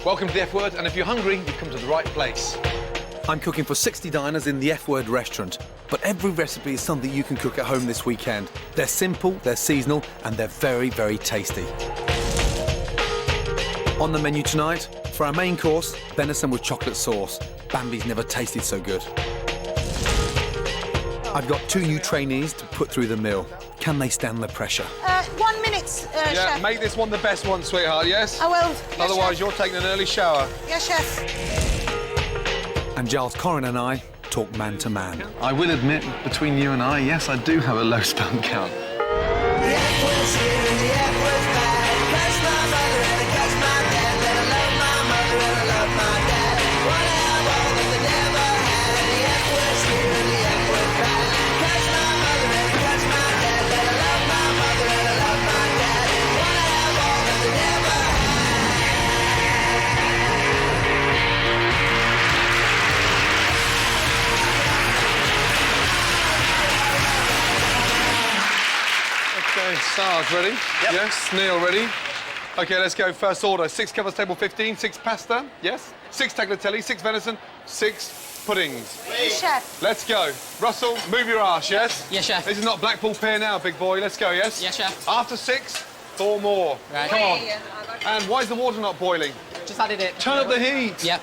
Welcome to the F Word, and if you're hungry, you've come to the right place. I'm cooking for 60 diners in the F Word restaurant, but every recipe is something you can cook at home this weekend. They're simple, they're seasonal, and they're very, very tasty. On the menu tonight, for our main course, venison with chocolate sauce. Bambi's never tasted so good. I've got 2 new trainees to put through the meal. Can they stand the pressure? 1 minute, Yeah, chef. make this one the best one, sweetheart, yes? I will. Yes, Otherwise, chef. you're taking an early shower. Yes, chef. And Giles Coren and I talk man to man. I will admit, between you and I, yes, I do have a low sperm count. Okay, Sarge ready? Yep. Yes, Neil ready? Okay, let's go. First order. 6 covers table 15, 6 pasta, yes? 6 tagliatelle, 6 venison, 6 puddings. Yes, chef. Let's go. Russell, move your arse, yes? Yes, chef. This is not Blackpool Pier now, big boy. Let's go, yes? Yes, chef. After 6, 4 more. Right. Come on. And why is the water not boiling? Just added it. Turn up the heat. Yep.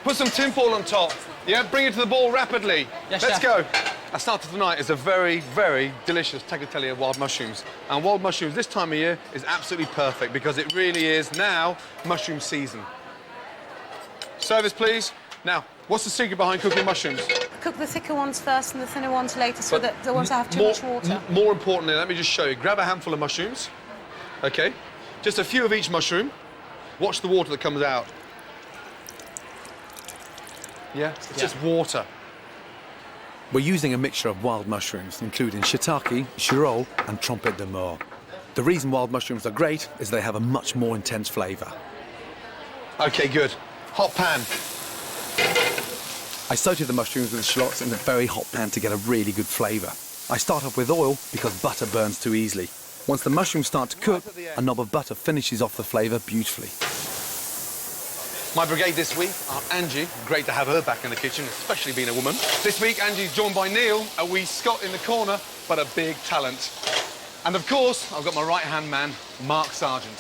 Put some tinfoil on top. Yeah, bring it to the ball rapidly. Yes, Let's chef. go. Our start of tonight is a very, very delicious tagliatelle of wild mushrooms. And wild mushrooms this time of year is absolutely perfect because it really is now mushroom season. Service, please. Now, what's the secret behind cooking mushrooms? Cook the thicker ones first and the thinner ones later, so But that the ones that have too more, much water. More importantly, let me just show you. Grab a handful of mushrooms. Okay. Just a few of each mushroom. Watch the water that comes out. Yeah, it's just water. We're using a mixture of wild mushrooms, including shiitake, squirrel, and trompette de mort. The reason wild mushrooms are great is they have a much more intense flavour. OK, good. Hot pan. I sauté the mushrooms with shallots in a very hot pan to get a really good flavour. I start off with oil because butter burns too easily. Once the mushrooms start to cook, a knob of butter finishes off the flavour beautifully. My brigade this week are Angie. Great to have her back in the kitchen, especially being a woman. This week, Angie's joined by Neil, a wee Scot in the corner, but a big talent. And of course, I've got my right-hand man, Mark Sargent.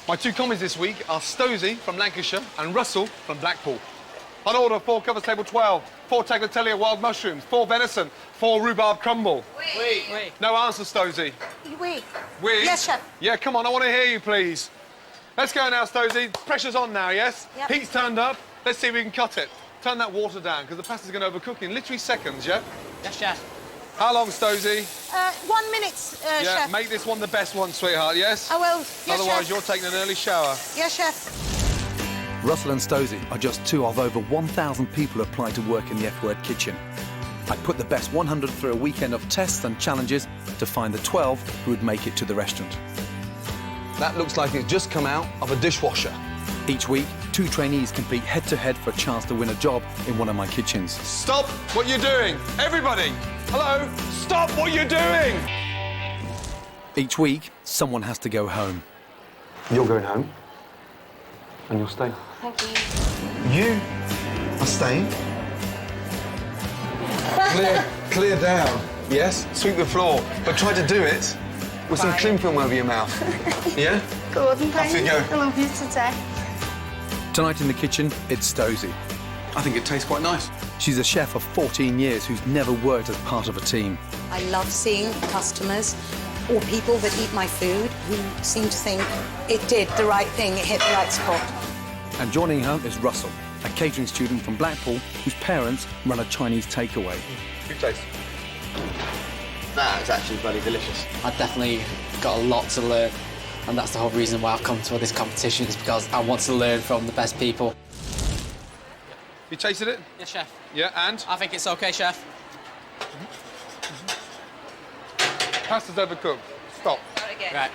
My 2 commies this week are Stosey from Lancashire and Russell from Blackpool. On order, 4 covers table 12, 4 tagliatelle wild mushrooms, 4 venison, 4 rhubarb crumble. Wait. No answer, Stosey. Oui. We? Yes, chef. Yeah, come on, I want to hear you, please. Let's go now, Stosey. Pressure's on now, yes? Yep. Heat's turned up. Let's see if we can cut it. Turn that water down, because the pasta's going to overcook in literally seconds, yeah? Yes, chef. How long, Stosey? 1 minute, Yeah, chef. make this one the best one, sweetheart, yes? I will. Yes, Otherwise, chef. you're taking an early shower. Yes, chef. Russell and Stosey are just 2 of over 1,000 people applying to work in the F Word kitchen. I put the best 100 through a weekend of tests and challenges to find the 12 who would make it to the restaurant. That looks like it's just come out of a dishwasher. Each week, 2 trainees compete head-to-head for a chance to win a job in one of my kitchens. Stop what you're doing! Everybody! Hello! Stop what you're doing! Each week, someone has to go home. You're going home. And you'll stay. Thank you. You are staying. Clear down. Yes? Sweep the floor. But try to do it with some cling film over your mouth. Yeah? Good, thank Off you go. I love you today. Tonight in the kitchen, it's Stosey. I think it tastes quite nice. She's a chef of 14 years who's never worked as part of a team. I love seeing customers or people that eat my food who seem to think it did the right thing, it hit the right spot. And joining her is Russell, a catering student from Blackpool whose parents run a Chinese takeaway. Good taste. Nah, it's actually bloody delicious. I've definitely got a lot to learn, and that's the whole reason why I've come to this competition, is because I want to learn from the best people. You tasted it? Yes, chef. Yeah, and? I think it's okay, chef. Pasta's overcooked. Stop. Right.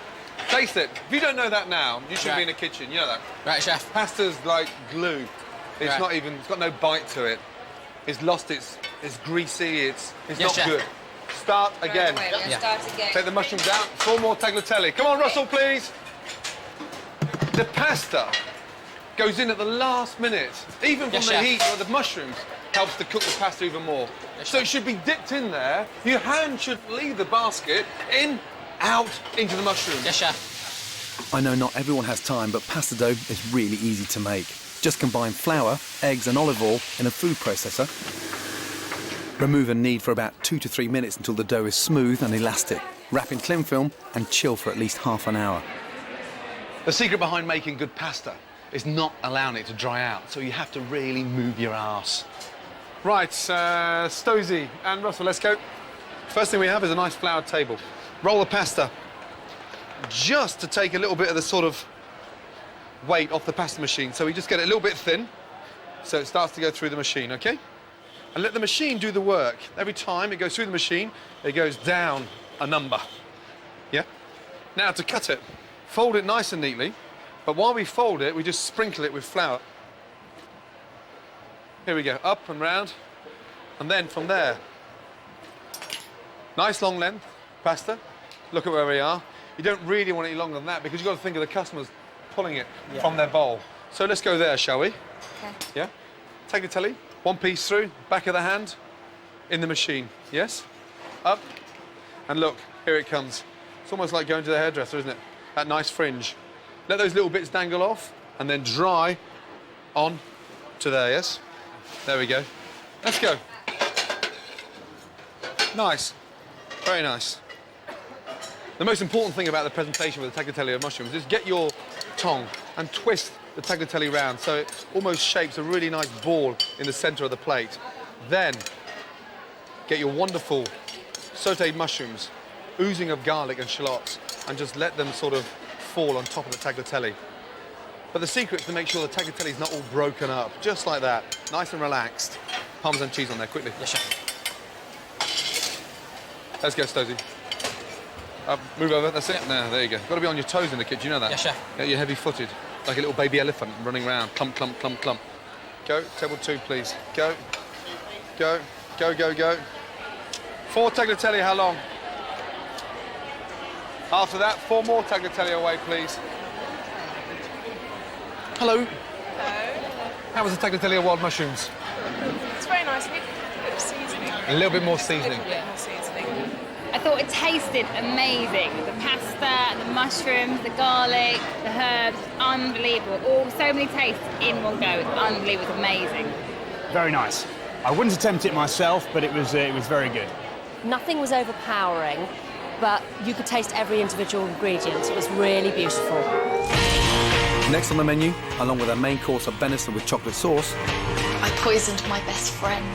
Taste it. If you don't know that now, you shouldn't Right. be in a kitchen. You know that. Right, chef. Pasta's like glue. It's Right. not even, it's got no bite to it. It's lost it's greasy, it's Yes, not chef. good. Start again. Yeah. Start again. Take the mushrooms out. 4 more tagliatelle. Come on, Russell, please. The pasta goes in at the last minute. Even from the heat of the mushrooms helps to cook the pasta even more. So it should be dipped in there. Your hand should leave the basket, in, out, into the mushrooms. Yes, chef. I know not everyone has time, but pasta dough is really easy to make. Just combine flour, eggs and olive oil in a food processor. Remove and knead for about 2 to 3 minutes until the dough is smooth and elastic. Wrap in cling film and chill for at least half an hour. The secret behind making good pasta is not allowing it to dry out, so you have to really move your arse. Right, Stosey and Russell, let's go. First thing we have is a nice floured table. Roll the pasta just to take a little bit of the sort of weight off the pasta machine. So we just get it a little bit thin, so it starts to go through the machine, OK? And let the machine do the work. Every time it goes through the machine, it goes down a number. Yeah? Now to cut it, fold it nice and neatly, but while we fold it, we just sprinkle it with flour. Here we go, up and round, and then from there, nice long length pasta. Look at where we are. You don't really want any longer than that because you've got to think of the customers pulling it from their bowl. So let's go there, shall we? Okay. Yeah? Tagliatelle, one piece through, back of the hand, in the machine. Yes? Up, and look, here it comes. It's almost like going to the hairdresser, isn't it? That nice fringe. Let those little bits dangle off, and then dry on to there, yes? There we go. Let's go. Nice. Very nice. The most important thing about the presentation with the tagliatelle of mushrooms is get your tongue and twist the tagliatelle round so it almost shapes a really nice ball in the centre of the plate. Then get your wonderful sautéed mushrooms, oozing of garlic and shallots, and just let them sort of fall on top of the tagliatelle. But the secret is to make sure the tagliatelle is not all broken up, just like that, nice and relaxed. Parmesan cheese on there, quickly. Yes, chef. Let's go, Stosey. Move over, that's it. No, there you go. Got to be on your toes in the kitchen, you know that? Yes, chef. Yeah, you're heavy-footed, like a little baby elephant running around. Clump, clump, clump, clump. Go, table 2, please. Go. Go, go, go, go. 4 tagliatelle, how long? After that, 4 more tagliatelle away, please. Hello. Hello. How was the tagliatelle of wild mushrooms? It's very nice. We need a bit of seasoning. A little bit more seasoning. A little bit more seasoning. I thought it tasted amazing. The pasta, the mushrooms, the garlic, the herbs, unbelievable. All so many tastes in one go. It's unbelievable. It's amazing. Very nice. I wouldn't attempt it myself, but it was very good. Nothing was overpowering, but you could taste every individual ingredient. It was really beautiful. Next on the menu, along with our main course of venison with chocolate sauce, I poisoned my best friend.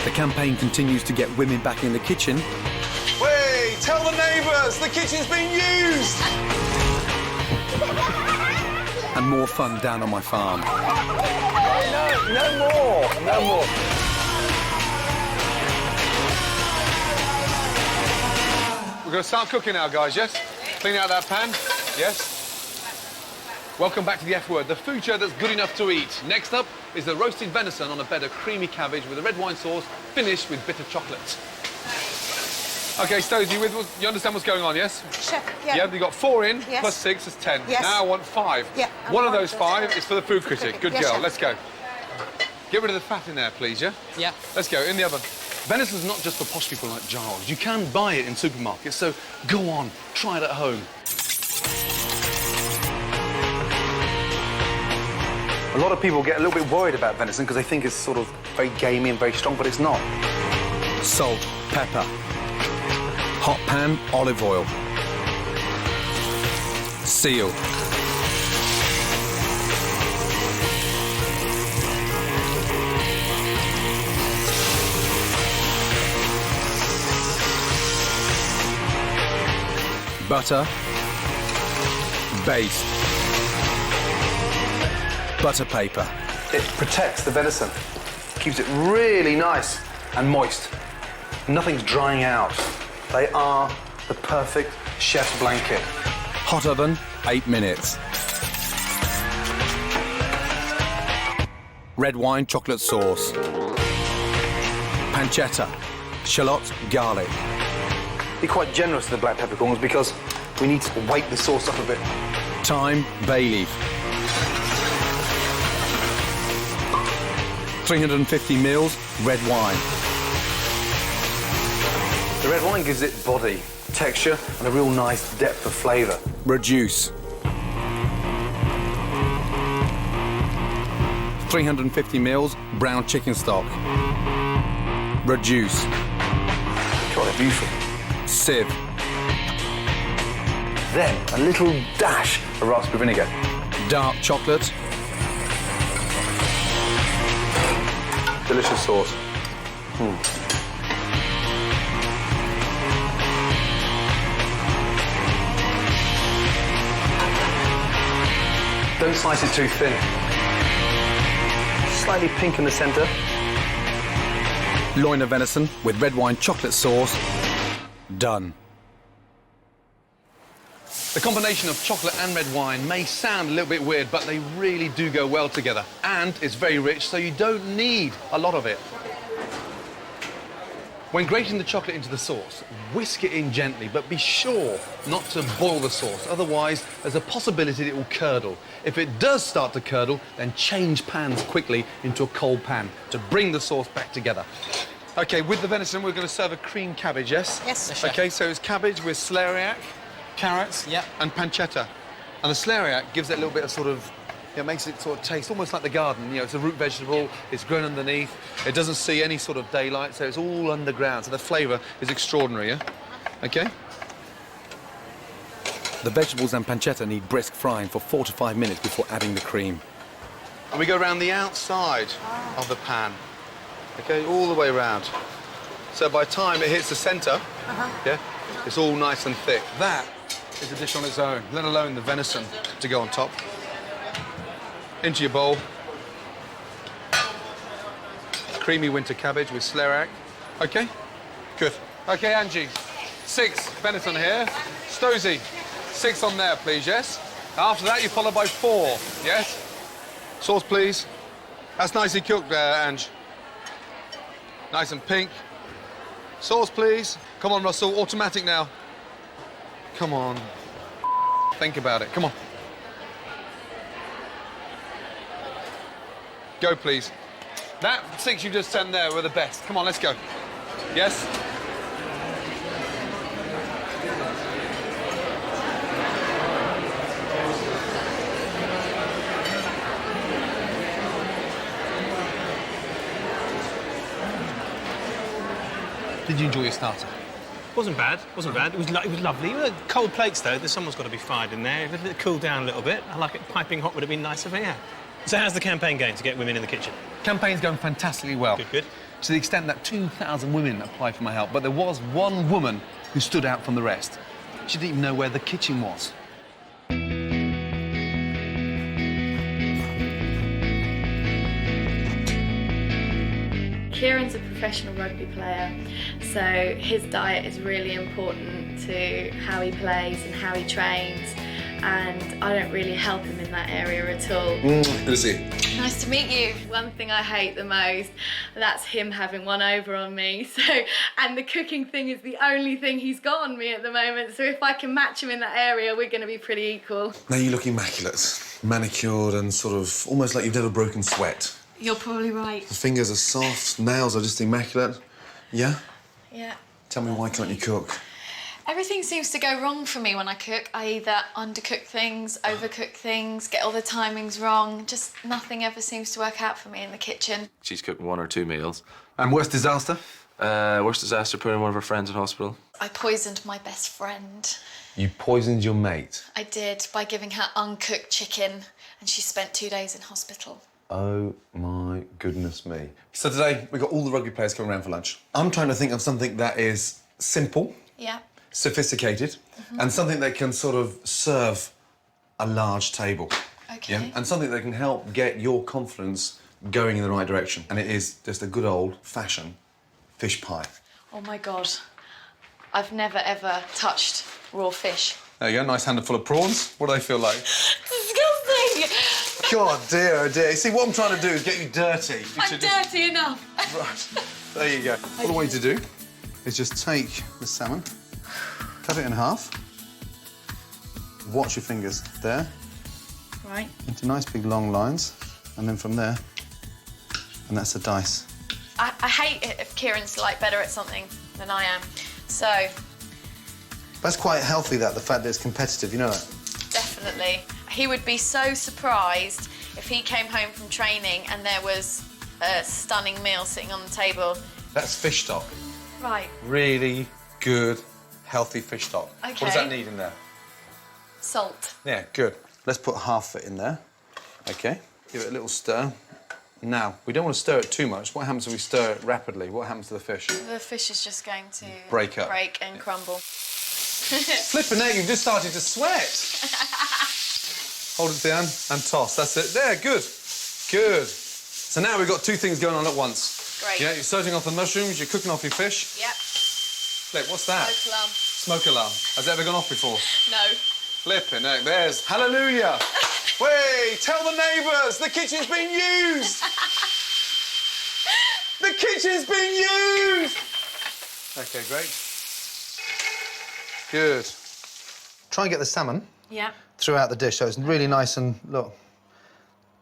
the campaign continues to get women back in the kitchen. Wait, tell the neighbours, the kitchen's been used! And more fun down on my farm. No more, no more. We're going to start cooking now, guys, yes? Clean out that pan, yes? Welcome back to the F Word, the food show that's good enough to eat. Next up is the roasted venison on a bed of creamy cabbage with a red wine sauce, finished with bitter chocolate. OK, Stosey, you understand what's going on, yes? Chef, yeah. Yeah, you got 4 in, Yes. plus 6 is 10. Yes. Now I want 5. Yeah, I One of want those those 5 is for the food critic. Good Yes, girl, chef. let's go. Get rid of the fat in there, please, yeah? Yeah. Let's go, in the oven. Venison's not just for posh people like Giles. You can buy it in supermarkets, so go on, try it at home. A lot of people get a little bit worried about venison because they think it's sort of very gamey and very strong, but it's not. Salt, pepper, hot pan, olive oil, seal, butter, baste, butter paper. It protects the venison, keeps it really nice and moist. Nothing's drying out. They are the perfect chef's blanket. Hot oven, 8 minutes. Red wine chocolate sauce. Pancetta, shallots, garlic. Be quite generous with the black peppercorns because we need to weight the sauce up a bit. Thyme, bay leaf. 350 ml red wine. The red wine gives it body, texture, and a real nice depth of flavour. Reduce. 350 ml brown chicken stock. Reduce. God, they're beautiful. Sieve. Then a little dash of raspberry vinegar. Dark chocolate. Delicious sauce. Don't slice it too thin. Slightly pink in the centre. Loin of venison with red wine chocolate sauce. Done. The combination of chocolate and red wine may sound a little bit weird, but they really do go well together. And it's very rich, so you don't need a lot of it. When grating the chocolate into the sauce, whisk it in gently, but be sure not to boil the sauce. Otherwise, there's a possibility that it will curdle. If it does start to curdle, then change pans quickly into a cold pan to bring the sauce back together. OK, with the venison, we're going to serve a cream cabbage, yes? Yes. OK, so it's cabbage with celeriac, carrots, and pancetta. And the celeriac gives it a little bit of sort of, it makes it sort of taste almost like the garden. You know, it's a root vegetable, it's grown underneath, it doesn't see any sort of daylight, so it's all underground, so the flavour is extraordinary, yeah? OK? The vegetables and pancetta need brisk frying for 4 to 5 minutes before adding the cream. And we go around the outside of the pan, OK, all the way around. So by the time it hits the centre, yeah, it's all nice and thick. That is a dish on its own, let alone the venison to go on top. Into your bowl. Creamy winter cabbage with celeriac. OK? Good. OK, Angie. 6 venison here. Stosy, 6 on there, please, yes? After that, you follow by 4, yes? Sauce, please. That's nicely cooked there, Ange. Nice and pink. Sauce, please. Come on, Russell. Automatic now. Come on. Think about it. Come on. Go, please. That 6 you just sent there were the best. Come on, let's go. Yes? Did you enjoy your starter? Wasn't bad. Wasn't bad. It was lovely. Cold plates though. Someone's got to be fired in there. Let it cool down a little bit. I like it. Piping hot would have been nicer, but yeah. So how's the campaign going to get women in the kitchen? Campaign's going fantastically well. Good, good. To the extent that 2,000 women applied for my help, but there was one woman who stood out from the rest. She didn't even know where the kitchen was. Kieran's a professional rugby player, so his diet is really important to how he plays and how he trains, and I don't really help him in that area at all. Good to see you. Nice to meet you. One thing I hate the most, that's him having one over on me. And the cooking thing is the only thing he's got on me at the moment, so if I can match him in that area, we're going to be pretty equal. Now you look immaculate, manicured and sort of almost like you've never broken sweat. You're probably right. The fingers are soft, nails are just immaculate. Yeah? Yeah. Tell me, why can't you cook? Everything seems to go wrong for me when I cook. I either undercook things, overcook things, get all the timings wrong. Just nothing ever seems to work out for me in the kitchen. She's cooked 1 or 2 meals. And worst disaster? Worst disaster, putting one of her friends in hospital. I poisoned my best friend. You poisoned your mate? I did, by giving her uncooked chicken, and she spent 2 days in hospital. Oh, my goodness me. So today, we've got all the rugby players coming around for lunch. I'm trying to think of something that is simple, Yeah. sophisticated, and something that can sort of serve a large table. Okay. Yeah? And something that can help get your confidence going in the right direction. And it is just a good old-fashioned fish pie. Oh, my God. I've never, ever touched raw fish. There you go, nice handful of prawns. What do they feel like? Disgusting! God, dear, oh dear. See, what I'm trying to do is get you dirty. I'm dirty enough. Right, there you go. All I want you to do is just take the salmon, cut it in half, watch your fingers there, Right. into nice big long lines, and then from there, And that's the dice. I hate it if Kieran's like better at something than I am. So That's quite healthy, that, the fact that it's competitive, you know that? definitely. He would be so surprised if he came home from training and there was a stunning meal sitting on the table. That's fish stock. Right. Really good, healthy fish stock. Okay. What does that need in there? Salt. Yeah, good. Let's put half it in there. OK. Give it a little stir. Now, we don't want to stir it too much. What happens if we stir it rapidly? What happens to the fish? The fish is just going to Break up. break and crumble. Flipping egg, you've just started to sweat. Hold it down and toss. That's it. There, good. Good. So now we've got two things going on at once. Great. Yeah, you're surging off the mushrooms, you're cooking off your fish. Yep. Flip, what's that? Smoke alarm. Smoke alarm. Has it ever gone off before? No. Flipping heck, there's hallelujah. Wait, tell the neighbours the kitchen's been used. The kitchen's been used. OK, great. Good. Try and get the salmon Yeah. throughout the dish so it's really nice and, look,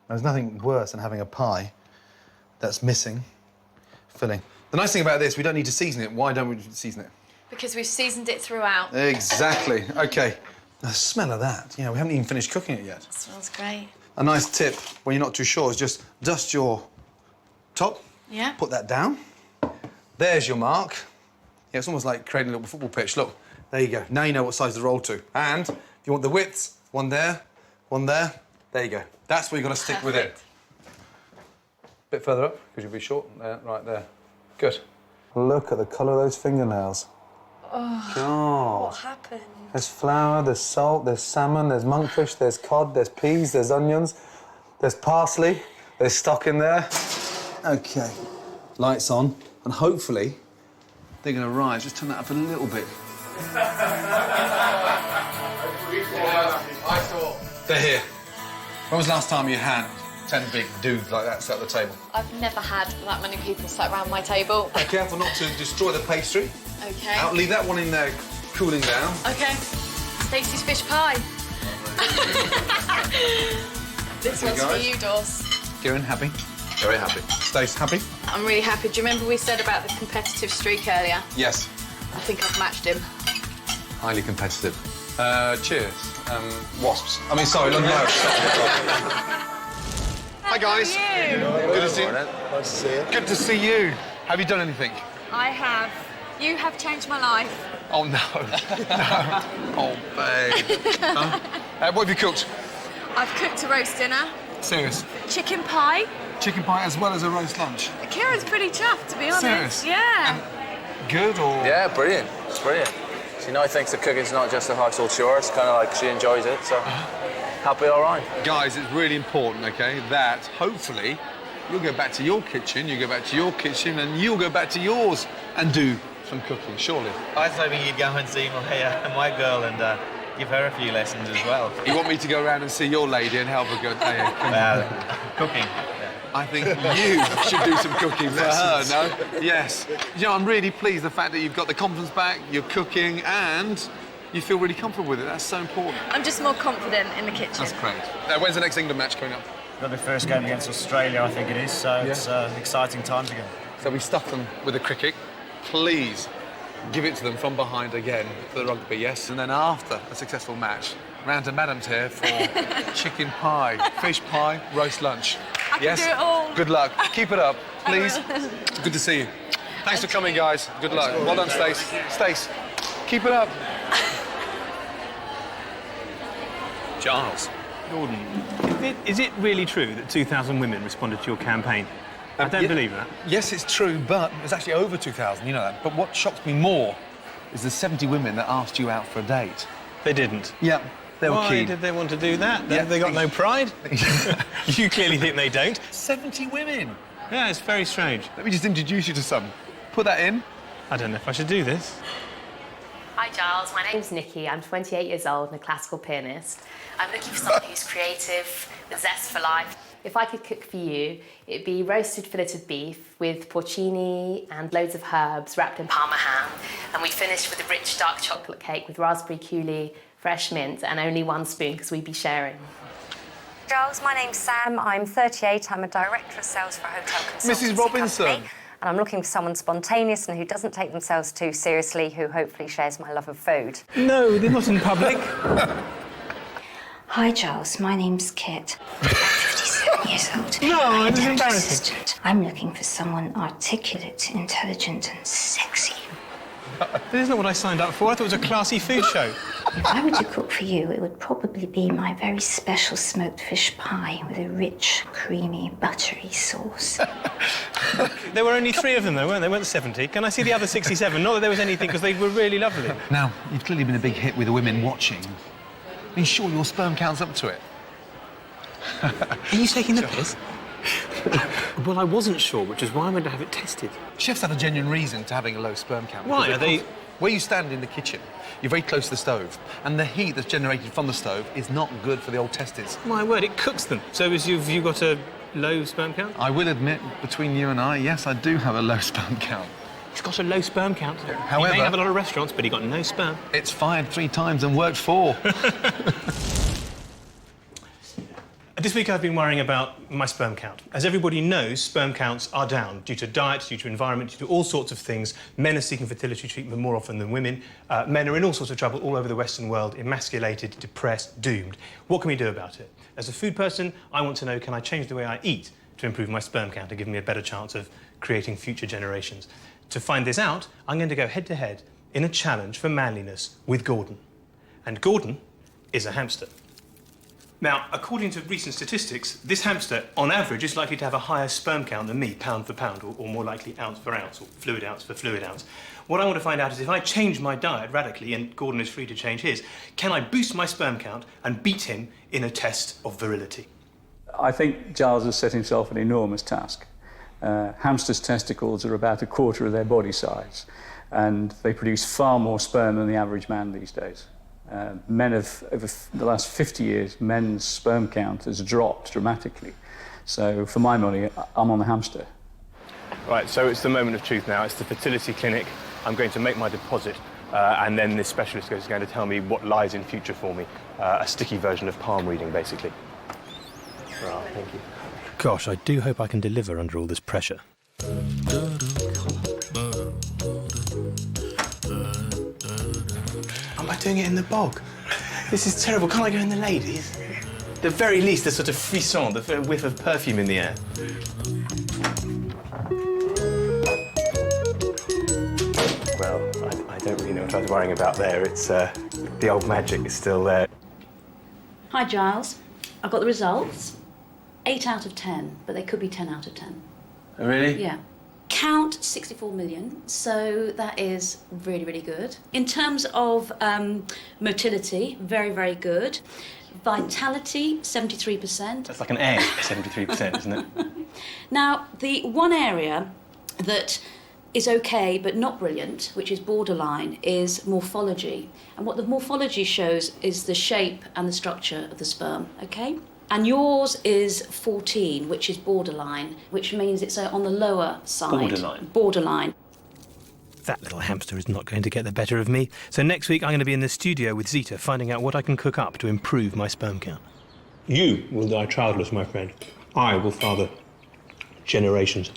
there's nothing worse than having a pie that's missing filling. The nice thing about this, we don't need to season it. Why don't we season it? Because we've seasoned it throughout. Exactly. OK. The smell of that, you know, we haven't even finished cooking it yet. It smells great. A nice tip when you're not too sure is just dust your top. Yeah. Put that down. There's your mark. Yeah, it's almost like creating a little football pitch. Look, there you go. Now you know what size to roll to. And if you want the width, one there, there you go. That's where you've got to stick with it. Bit further up, because you'll be short. There, right there. Good. Look at the colour of those fingernails. Oh, God. what happened? There's flour, there's salt, there's salmon, there's monkfish, there's cod, there's peas, there's onions, there's parsley, there's stock in there. OK, lights on, and hopefully they're going to rise. Just turn that up a little bit. They're here. When was the last time you had 10 big dudes like that sat at the table? I've never had that many people sat around my table. Be careful not to destroy the pastry. OK. Out, leave that one in there cooling down. OK. Stacey's fish pie. This one's for you, Dawes. Kieran, happy? Very happy. Stace, happy? I'm really happy. Do you remember we said about the competitive streak earlier? Yes. I think I've matched him. Highly competitive. Cheers. Wasps. I mean, sorry, look, no. Hi, guys. Good to see you. Nice to see you. Good to see you. Have you done anything? I have. You have changed my life. Oh, no. No. Oh, babe. Huh? What have you cooked? I've cooked a roast dinner. Serious? Chicken pie. Chicken pie as well as a roast lunch? Kieran's pretty chuffed, to be honest. Serious? Yeah. Good or...? Yeah, brilliant. It's brilliant. She now thinks that cooking's not just a household chore. It's kind of like she enjoys it, so happy all round. Guys, it's really important, OK, that hopefully you'll go back to your kitchen, you go back to your kitchen, and you'll go back to yours and do some cooking, surely. I was hoping you'd go and see my girl and give her a few lessons as well. You want me to go around and see your lady and help her go, hey, Cooking. I think you should do some cooking for her, no? Yes. You know, I'm really pleased the fact that you've got the confidence back, you're cooking, and you feel really comfortable with it. That's so important. I'm just more confident in the kitchen. That's great. When's the next England match coming up? Got the first game against Australia, I think it is, so it's exciting times again. So we stuff them with the cricket. Please give it to them from behind again for the rugby, yes? And then after a successful match, round to Madam's here for chicken pie, fish pie, roast lunch. I can do it all. Good luck. Keep it up, please. Good to see you. Thanks for coming, guys. Good luck. Well done, Stace. Stace, keep it up. Giles. Gordon, is it really true that 2,000 women responded to your campaign? I don't believe that. Yes, it's true, but it's actually over 2,000, you know that. But what shocks me more is the 70 women that asked you out for a date. They didn't? Yeah, they were Why keen. did they want to do that? Yeah. They got no pride? You clearly think they don't. 70 women! Yeah, it's very strange. Let me just introduce you to some. Put that in. I don't know if I should do this. Hi Giles, my name's Nikki. I'm 28 years old and a classical pianist. I'm looking for someone who's creative, with zest for life. If I could cook for you, it'd be roasted filleted beef with porcini and loads of herbs wrapped in Parma ham. And we'd finish with a rich dark chocolate cake with raspberry coulis, fresh mint, and only one spoon because we'd be sharing. Giles, my name's Sam. I'm 38. I'm a director of sales for a hotel consultancy Mrs. Robinson. company. And I'm looking for someone spontaneous and who doesn't take themselves too seriously, who hopefully shares my love of food. No, they're not in public. Hi, Giles. My name's Kit. I'm 57 years old. No, it's I'm embarrassing. I'm looking for someone articulate, intelligent and sexy. That isn't what I signed up for. I thought it was a classy food show. If I were to cook for you, it would probably be my very special smoked fish pie with a rich, creamy, buttery sauce. There were only 3 of them, though, weren't there? There weren't 70. Can I see the other 67? Not that there was anything, because they were really lovely. Now, you've clearly been a big hit with the women watching. Are you sure your sperm count's up to it? Are you taking the piss? Well, I wasn't sure, which is why I went to have it tested. Chefs have a genuine reason to having a low sperm count. Why? Are they... Where you stand in the kitchen, you're very close to the stove, and the heat that's generated from the stove is not good for the old testes. My word, it cooks them. So have you got a low sperm count? I will admit, between you and I, yes, I do have a low sperm count. He's got a low sperm count. However... He may have a lot of restaurants, but he got no sperm. It's fired 3 times and worked 4. This week I've been worrying about my sperm count. As everybody knows, sperm counts are down due to diet, due to environment, due to all sorts of things. Men are seeking fertility treatment more often than women. Men are in all sorts of trouble all over the Western world, emasculated, depressed, doomed. What can we do about it? As a food person, I want to know, can I change the way I eat to improve my sperm count and give me a better chance of creating future generations? To find this out, I'm going to go head-to-head in a challenge for manliness with Gordon. And Gordon is a hamster. Now, according to recent statistics, this hamster, on average, is likely to have a higher sperm count than me, pound for pound, or more likely ounce for ounce, or fluid ounce for fluid ounce. What I want to find out is if I change my diet radically, and Gordon is free to change his, can I boost my sperm count and beat him in a test of virility? I think Giles has set himself an enormous task. Hamsters' testicles are about 1/4 of their body size, and they produce far more sperm than the average man these days. Men have, over the last 50 years, men's sperm count has dropped dramatically. So, for my money, I'm on the hamster. Right, so it's the moment of truth now. It's the fertility clinic. I'm going to make my deposit, and then this specialist is going to tell me what lies in future for me. A sticky version of palm reading, basically. Right, thank you. Gosh, I do hope I can deliver under all this pressure. Am I doing it in the bog? This is terrible. Can't I go in the ladies? At the very least, a sort of frisson, the whiff of perfume in the air. Well, I don't really know what I was worrying about there. It's the old magic is still there. Hi, Giles. I've got the results. 8 out of 10, but they could be 10 out of 10. Oh, really? Yeah. Count 64 million, so that is really, really good. In terms of motility, very, very good. Vitality, 73%. That's like an egg, 73%, isn't it? Now, the one area that is okay but not brilliant, which is borderline, is morphology. And what the morphology shows is the shape and the structure of the sperm, okay? And yours is 14, which is borderline, which means it's on the lower side. Borderline? Borderline. That little hamster is not going to get the better of me. So next week I'm going to be in the studio with Zita, finding out what I can cook up to improve my sperm count. You will die childless, my friend. I will father generations.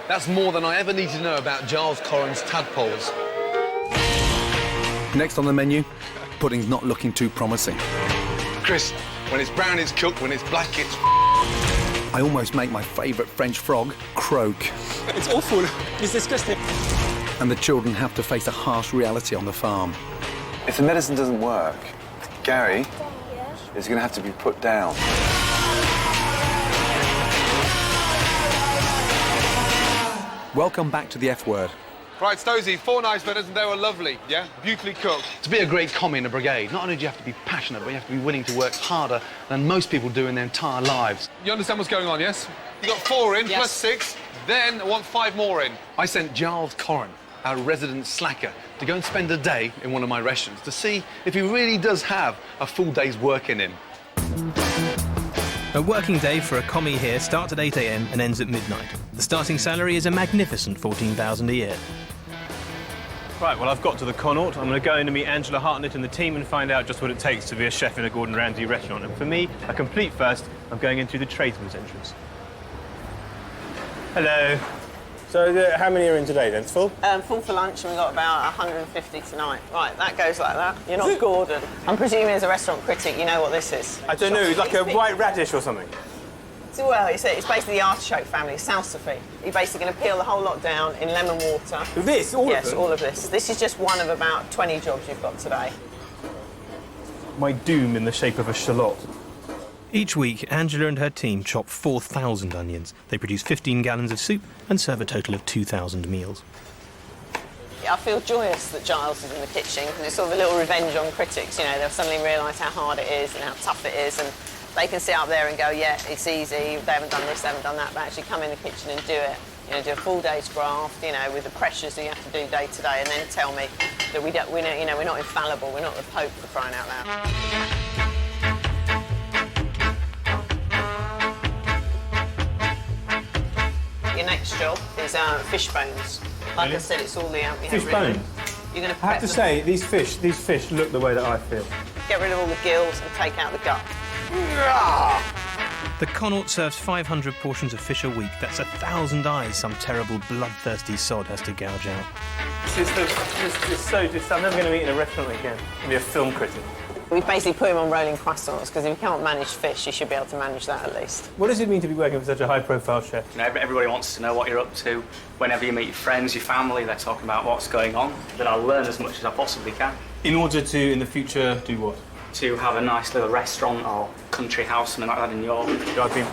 That's more than I ever need to know about Giles Coren's tadpoles. Next on the menu, pudding's not looking too promising. Chris, when it's brown, it's cooked. When it's black, it's... I almost make my favourite French frog croak. It's awful. It's disgusting. And the children have to face a harsh reality on the farm. If the medicine doesn't work, Gary is going to have to be put down. Welcome back to the F word. Right, Stosey, 4 nice dinners and they were lovely, yeah? Beautifully cooked. To be a great commie in a brigade, not only do you have to be passionate, but you have to be willing to work harder than most people do in their entire lives. You understand what's going on, yes? You got 4 in, Yes. plus 6, then I want 5 more in. I sent Giles Coren, our resident slacker, to go and spend a day in one of my restaurants to see if he really does have a full day's work in him. A working day for a commie here starts at 8 a.m. and ends at midnight. The starting salary is a magnificent $14,000 a year. Right, well, I've got to the Connaught. I'm going to go in and meet Angela Hartnett and the team and find out just what it takes to be a chef in a Gordon Ramsay restaurant. And for me, a complete first, I'm going in through the tradesman's entrance. Hello. So, how many are in today, then? It's full? Full for lunch, and we've got about 150 tonight. Right, that goes like that. You're not Gordon. I'm presuming as a restaurant critic, you know what this is. I don't know, it's like a white radish or something. Well, it's basically the artichoke family, salsify. You're basically going to peel the whole lot down in lemon water. This? All of Yes, them? all of this. This is just one of about 20 jobs you've got today. My doom in the shape of a shallot. Each week, Angela and her team chop 4,000 onions. They produce 15 gallons of soup and serve a total of 2,000 meals. I feel joyous that Giles is in the kitchen, because it's sort of a little revenge on critics. You know, they'll suddenly realise how hard it is and how tough it is, and they can sit up there and go, yeah, it's easy, they haven't done this, they haven't done that, but actually come in the kitchen and do it. You know, do a full day's graft, you know, with the pressures that you have to do day to day, and then tell me that we're not infallible, we're not the Pope, for crying out loud. Your next job is fish bones. Like I said, it's all the... Fish bones? You're going to I have to say, these fish look the way that I feel. Get rid of all the gills and take out the gut. The Connaught serves 500 portions of fish a week. That's 1,000 eyes some terrible bloodthirsty sod has to gouge out. This is so just... I'm never going to eat in a restaurant again. I'm going to be a film critic. We basically put him on rolling croissants, because if you can't manage fish, you should be able to manage that at least. What does it mean to be working for such a high-profile chef? You know, everybody wants to know what you're up to. Whenever you meet your friends, your family, they're talking about what's going on. Then I'll learn as much as I possibly can. In order to, in the future, do what? To have a nice little restaurant or country house, something like that in York. I've been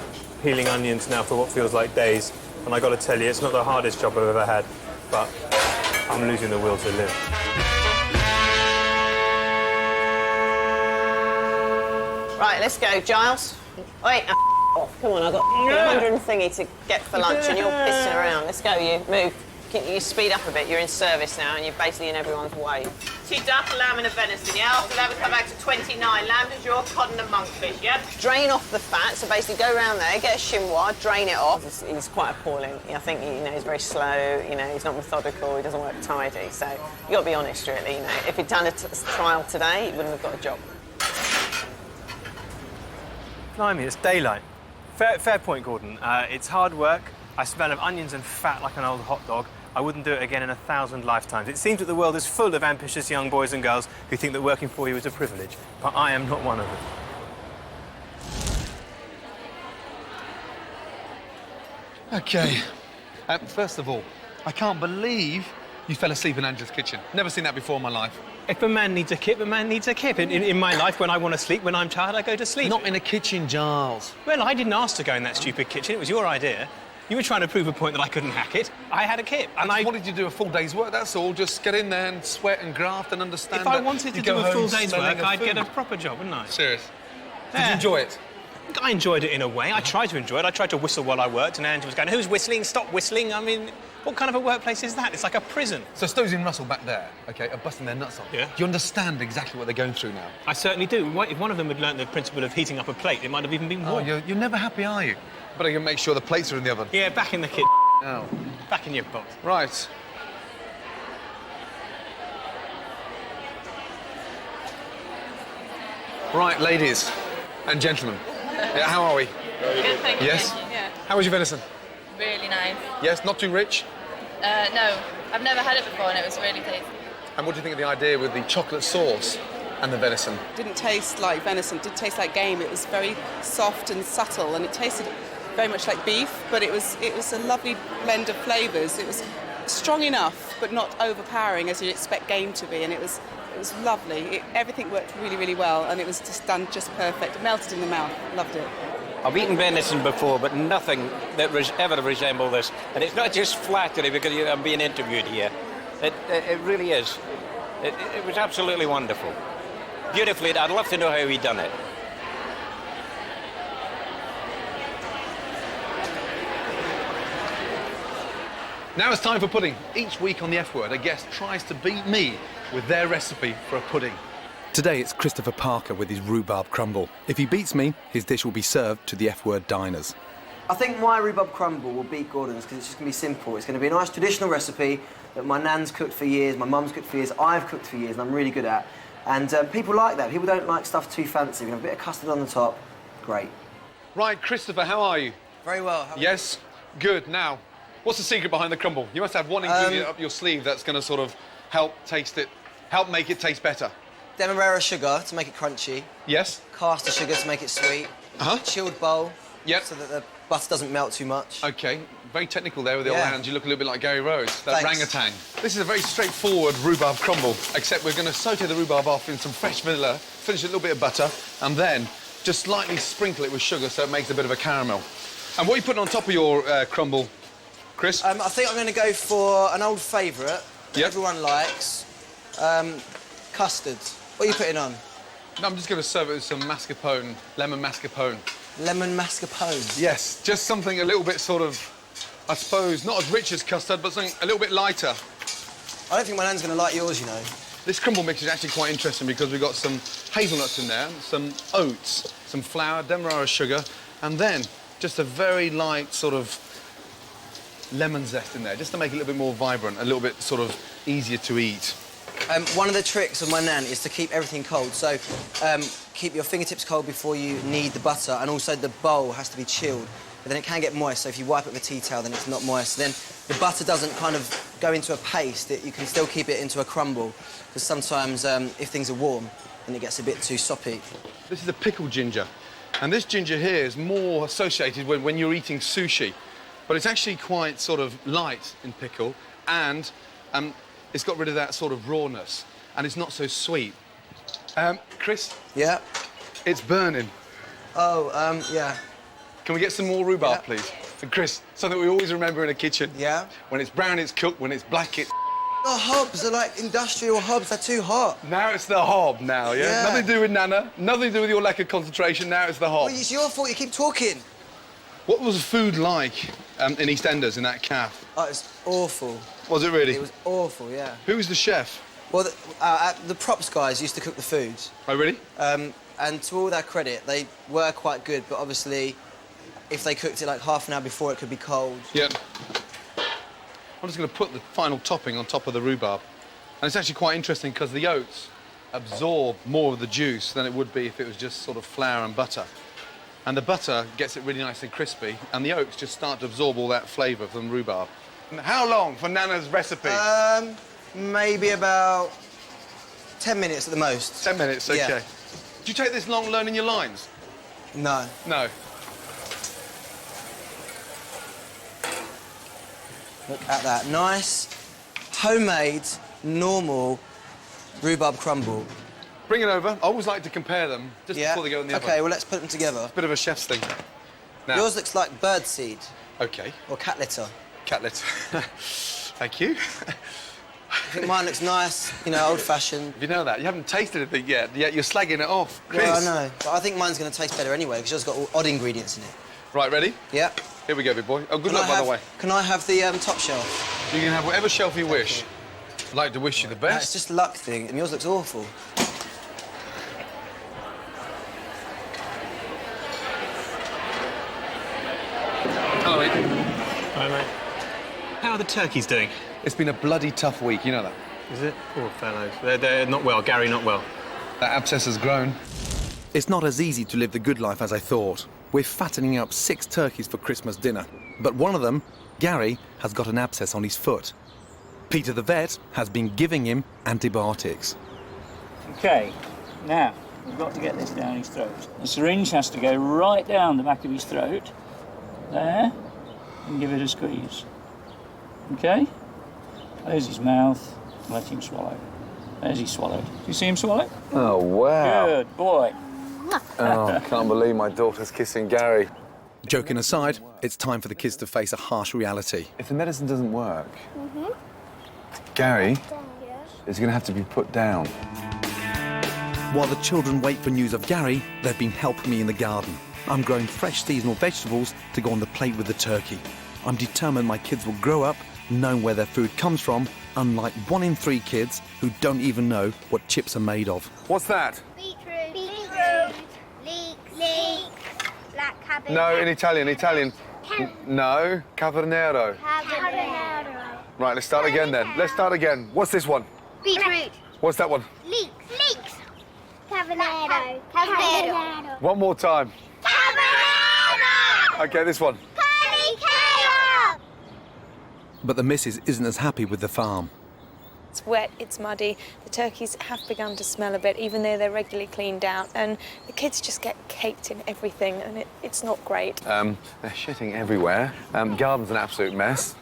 peeling onions now for what feels like days, and I got to tell you, it's not the hardest job I've ever had, but I'm losing the will to live. Right, let's go, Giles. Wait, off. Come on, I've got 100 thingy to get for lunch, and you're pissing around. Let's go, you. Move. You speed up a bit. You're in service now, and you're basically in everyone's way. 2 duck, a lamb, and a venison, yeah? After lamb, come back to 29. Lamb de jour, cod and a monkfish, yeah? Drain off the fat, so basically go around there, get a chinois, drain it off. He's quite appalling. I think, you know, he's very slow, you know, he's not methodical, he doesn't work tidy, so you've got to be honest, really, you know. If he'd done a trial today, he wouldn't have got a job. Blimey, it's daylight. Fair point, Gordon. It's hard work. I smell of onions and fat like an old hot dog. I wouldn't do it again in 1,000 lifetimes. It seems that the world is full of ambitious young boys and girls who think that working for you is a privilege, but I am not one of them. OK. First of all, I can't believe you fell asleep in Angela's kitchen. Never seen that before in my life. If a man needs a kip, a man needs a kip. In my life, when I want to sleep, when I'm tired, I go to sleep. Not in a kitchen, Giles. Well, I didn't ask to go in that stupid kitchen. It was your idea. You were trying to prove a point that I couldn't hack it. I had a kip, and I wanted you to do a full day's work, that's all. Just get in there and sweat and graft and understand. If I wanted to do a full day's work, I'd get a proper job, wouldn't I? Serious? Did you enjoy it? I enjoyed it in a way. I tried to enjoy it. I tried to whistle while I worked, and Angela was going, "Who's whistling? Stop whistling." I mean, what kind of a workplace is that? It's like a prison. So Stokes and Russell back there, OK, are busting their nuts on. Yeah. Do you understand exactly what they're going through now? I certainly do. If one of them had learnt the principle of heating up a plate, it might have even been warm. Oh, you're never happy, are you? But I can make sure the plates are in the oven. Yeah, back in the kitchen. Oh. Back in your box. Right. Right, ladies and gentlemen. Yeah, how are we? Good, thank you. Yes? Yeah. How was your venison? Really nice. Yes, not too rich? No, I've never had it before and it was really tasty. And what do you think of the idea with the chocolate sauce and the venison? Didn't taste like venison, it did taste like game. It was very soft and subtle, and it tasted very much like beef, but it was a lovely blend of flavours. It was strong enough, but not overpowering as you'd expect game to be, and it was lovely. Everything worked really, really well, and it was just done just perfect. It melted in the mouth. Loved it. I've eaten venison before, but nothing that ever resembled this. And it's not just flattery because I'm being interviewed here. It really is. It was absolutely wonderful. Beautifully, I'd love to know how he done it. Now it's time for pudding. Each week on the F Word, a guest tries to beat me with their recipe for a pudding. Today it's Christopher Parker with his rhubarb crumble. If he beats me, his dish will be served to the F Word diners. I think my rhubarb crumble will beat Gordon's because it's just going to be simple. It's going to be a nice traditional recipe that my nan's cooked for years, my mum's cooked for years, I've cooked for years, and I'm really good at. And people like that. People don't like stuff too fancy. We have a bit of custard on the top. Great. Right, Christopher, how are you? Very well. Yes? Good. Now, what's the secret behind the crumble? You must have one ingredient up your sleeve that's going to sort of help make it taste better. Demerara sugar to make it crunchy. Yes? Caster sugar to make it sweet. Chilled bowl. Yep. So that the butter doesn't melt too much. OK. Very technical there with the old hands. You look a little bit like Gary Rose, that Thanks. orangutan. This is a very straightforward rhubarb crumble, except we're going to saute the rhubarb off in some fresh vanilla, finish it a little bit of butter, and then just slightly sprinkle it with sugar so it makes a bit of a caramel. And what are you putting on top of your crumble, Chris? I think I'm going to go for an old favourite that everyone likes. Custard. What are you putting on? No, I'm just going to serve it with some mascarpone, lemon mascarpone. Lemon mascarpone? Yes, just something a little bit sort of, I suppose, not as rich as custard, but something a little bit lighter. I don't think my nan's going to like yours, you know. This crumble mix is actually quite interesting because we've got some hazelnuts in there, some oats, some flour, demerara sugar, and then just a very light sort of lemon zest in there, just to make it a little bit more vibrant, a little bit sort of easier to eat. One of the tricks of my nan is to keep everything cold. So keep your fingertips cold before you knead the butter, and also the bowl has to be chilled. But then it can get moist, so if you wipe it with a tea towel, then it's not moist. Then the butter doesn't kind of go into a paste. You can still keep it into a crumble, because sometimes if things are warm, then it gets a bit too soppy. This is a pickled ginger, and this ginger here is more associated when you're eating sushi, but it's actually quite sort of light in pickle, and it's got rid of that sort of rawness, and it's not so sweet. Chris? Yeah? It's burning. Oh, yeah. Can we get some more rhubarb, please? And Chris, something we always remember in a kitchen. Yeah? When it's brown, it's cooked. When it's black, it's... The hobs are like industrial hobs. They're too hot. Now it's the hob now, yeah? Nothing to do with Nana, nothing to do with your lack of concentration. Now it's the hob. Well, it's your fault. You keep talking. What was the food like in EastEnders in that cafe? Oh, it was awful. Was it really? It was awful, yeah. Who was the chef? Well, the props guys used to cook the food. Oh, really? And to all their credit, they were quite good, but obviously, if they cooked it like half an hour before, it could be cold. Yep. I'm just going to put the final topping on top of the rhubarb. And it's actually quite interesting because the oats absorb more of the juice than it would be if it was just sort of flour and butter. And the butter gets it really nice and crispy, and the oats just start to absorb all that flavour from rhubarb. How long for Nana's recipe? Maybe about 10 minutes at the most. 10 minutes, OK. Yeah. Do you take this long learning your lines? No. No. Look at that. Nice, homemade, normal rhubarb crumble. Bring it over. I always like to compare them just before they go in the oven. OK, well, let's put them together. It's a bit of a chef's thing. Now. Yours looks like birdseed. OK. Or cat litter. Cat litter. Thank you. I think mine looks nice, you know, old-fashioned. You know that? You haven't tasted anything yet you're slagging it off. Chris. Well, I know. But I think mine's going to taste better anyway, because yours got all odd ingredients in it. Right, ready? Yeah. Here we go, big boy. Oh, good luck, by the way. Can I have the top shelf? You can have whatever shelf you wish. I'd like to wish you the best. No, it's just a luck thing, and yours looks awful. Hello, mate. Hi, mate. How are the turkeys doing? It's been a bloody tough week, you know that. Is it? Poor fellows. They're not well. Gary, not well. That abscess has grown. It's not as easy to live the good life as I thought. We're fattening up 6 turkeys for Christmas dinner. But one of them, Gary, has got an abscess on his foot. Peter the vet has been giving him antibiotics. OK, now, we've got to get this down his throat. The syringe has to go right down the back of his throat. There. And give it a squeeze. OK? There's his mouth. Let him swallow. There's he swallowed. Do you see him swallow? Oh, wow. Good boy. Oh, can't believe my daughter's kissing Gary. Joking aside, it's time for the kids to face a harsh reality. If the medicine doesn't work, Gary is going to have to be put down. While the children wait for news of Gary, they've been helping me in the garden. I'm growing fresh seasonal vegetables to go on the plate with the turkey. I'm determined my kids will grow up knowing where their food comes from, unlike 1 in 3 kids who don't even know what chips are made of. What's that? Beetroot. Beetroot. Leek. Black cabbage. No, in Italian. No, cavernero. Cavernero. Right, let's start again then. Let's start again. What's this one? Beetroot. What's that one? Leeks. Leeks. Cabanero. Cabanero. One more time. Cabanero. Okay, this one. Calicale. But the missus isn't as happy with the farm. It's wet, it's muddy, the turkeys have begun to smell a bit, even though they're regularly cleaned out, and the kids just get caked in everything, and it's not great. They're shitting everywhere. Garden's an absolute mess.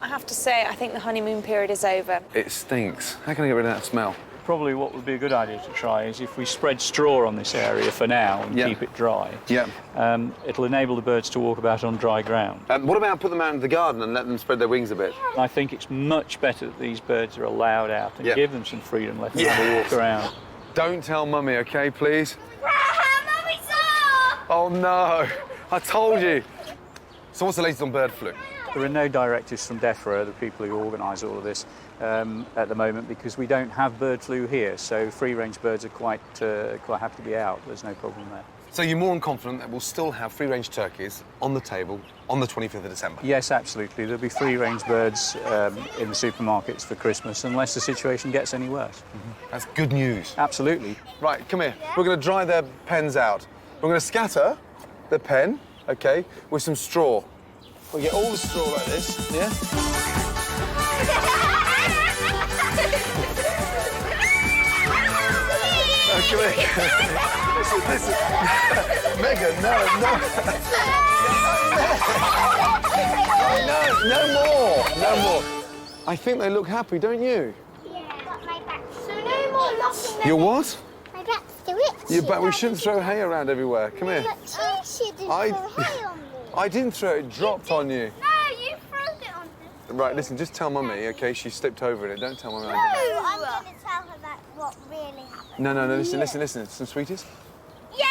I have to say, I think the honeymoon period is over. It stinks. How can I get rid of that smell? Probably what would be a good idea to try is if we spread straw on this area for now and keep it dry. Yeah. It'll enable the birds to walk about on dry ground. What about put them out into the garden and let them spread their wings a bit? I think it's much better that these birds are allowed out and give them some freedom, let them have a walk around. Don't tell Mummy, OK, please? Mummy saw! Oh, no. I told you. So what's the latest on bird flu? There are no directives from DEFRA, the people who organise all of this, at the moment, because we don't have bird flu here, so free-range birds are quite happy to be out. There's no problem there. So you're more than confident that we'll still have free-range turkeys on the table on the 25th of December? Yes, absolutely. There'll be free-range birds in the supermarkets for Christmas, unless the situation gets any worse. That's good news. Absolutely. Right, come here. We're going to dry their pens out. We're going to scatter the pen, OK, with some straw. We'll get all the straw like this, yeah? Okay, listen. Megan, no. No more. I think they look happy, don't you? Yeah, but my back's so no more locking them. Your what? My back's too itchy. Your back, we shouldn't throw hay around everywhere. Come here. I didn't throw it, dropped on you. No, you threw it on me. Right, listen, just tell Mummy, OK? She slipped over in it. Don't tell Mummy. No, I'm going to tell her that what really happened. No, listen. Some sweeties? Yeah!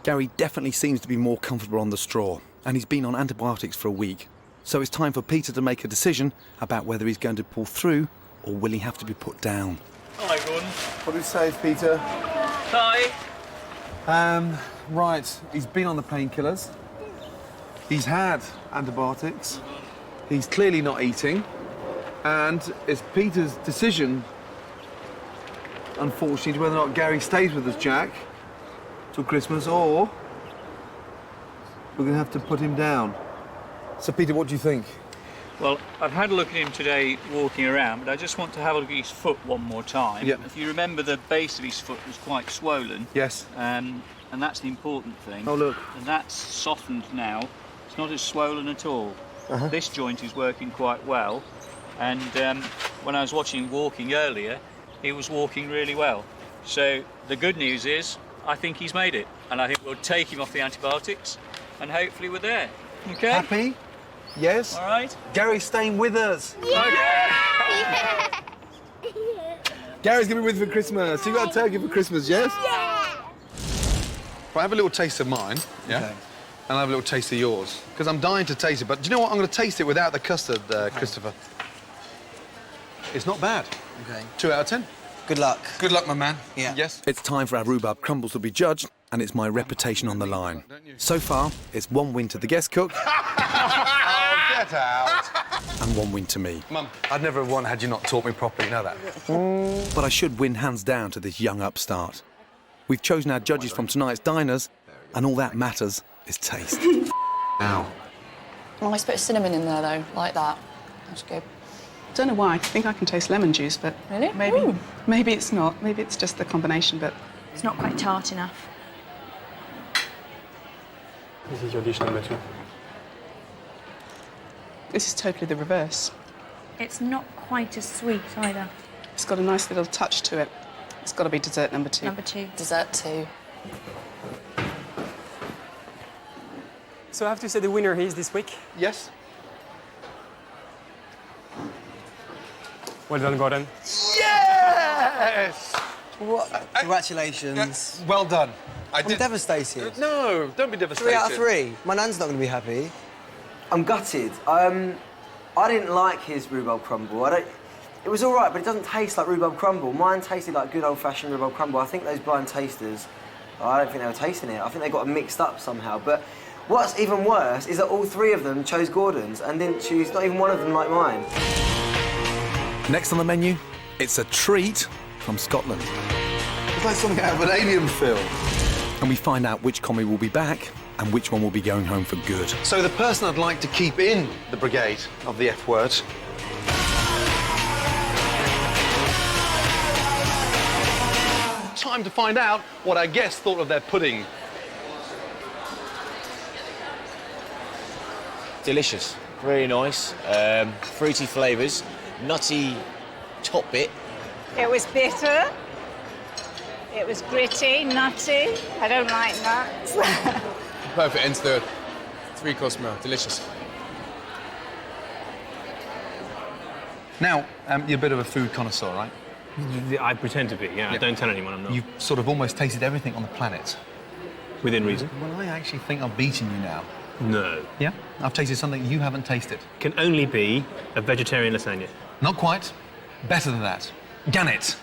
Gary definitely seems to be more comfortable on the straw, and he's been on antibiotics for a week. So it's time for Peter to make a decision about whether he's going to pull through or will he have to be put down. Hi, Gordon. What do you say, Peter? Hi. Right, he's been on the painkillers. He's had antibiotics. He's clearly not eating. And it's Peter's decision, unfortunately, whether or not Gary stays with us, Jack, till Christmas, or we're going to have to put him down. So, Peter, what do you think? Well, I've had a look at him today walking around, but I just want to have a look at his foot one more time. Yep. If you remember, the base of his foot was quite swollen. Yes. And that's the important thing. Oh, look. And that's softened now. It's not as swollen at all. This joint is working quite well. And when I was watching him walking earlier, he was walking really well. So the good news is, I think he's made it. And I think we'll take him off the antibiotics, and hopefully we're there. OK? Happy? Yes? All right. Gary's staying with us. Yeah! Gary's going to be with you for Christmas. You got a turkey for Christmas, yes? Yeah! Well, have a little taste of mine, yeah? Okay. And I'll have a little taste of yours. Because I'm dying to taste it, but do you know what? I'm going to taste it without the custard, Christopher. It's not bad. OK. 2 out of 10. Good luck. Good luck, my man. Yeah. Yes? It's time for our rhubarb crumbles to be judged, and it's my reputation on the line. So far, it's 1 win to the guest cook. Oh, get out. And 1 win to me. Mum, I'd never have won had you not taught me properly, you know that. But I should win hands down to this young upstart. We've chosen our judges from tonight's diners, and all that matters is taste. Now. Well, I put cinnamon in there, though, like that. That's good. I don't know why. I think I can taste lemon juice, but Really? maybe it's not. Maybe it's just the combination, but It's not quite tart enough. This is your dish number 2. this is totally the reverse. It's not quite as sweet either. It's got a nice little touch to it. It's got to be dessert number 2. Number 2. Dessert 2. So I have to say the winner is this week. Yes? Well done, Gordon. Yes! What? Congratulations. Well done. I'm devastated. No, don't be devastated. 3 out of 3. My nan's not going to be happy. I'm gutted. I didn't like his rhubarb crumble. It was all right, but it doesn't taste like rhubarb crumble. Mine tasted like good old-fashioned rhubarb crumble. I think those blind tasters, I don't think they were tasting it. I think they got it mixed up somehow. But What's even worse is that all three of them chose Gordon's and didn't choose, not even one of them like mine. Next on the menu, it's a treat from Scotland. It's like something out of an alien film. And we find out which commie will be back and which one will be going home for good. So the person I'd like to keep in the brigade of the F word. Time to find out what our guests thought of their pudding. Delicious, very nice, fruity flavours, nutty top bit. It was bitter. It was gritty, nutty. I don't like nuts. Perfect end to the three-course meal. Delicious. Now, you're a bit of a food connoisseur, right? I pretend to be, yeah. Don't tell anyone I'm not. You've sort of almost tasted everything on the planet. Within reason. Well, I actually think I'm beating you now. No. Yeah? I've tasted something you haven't tasted. Can only be a vegetarian lasagna. Not quite. Better than that. Gannet.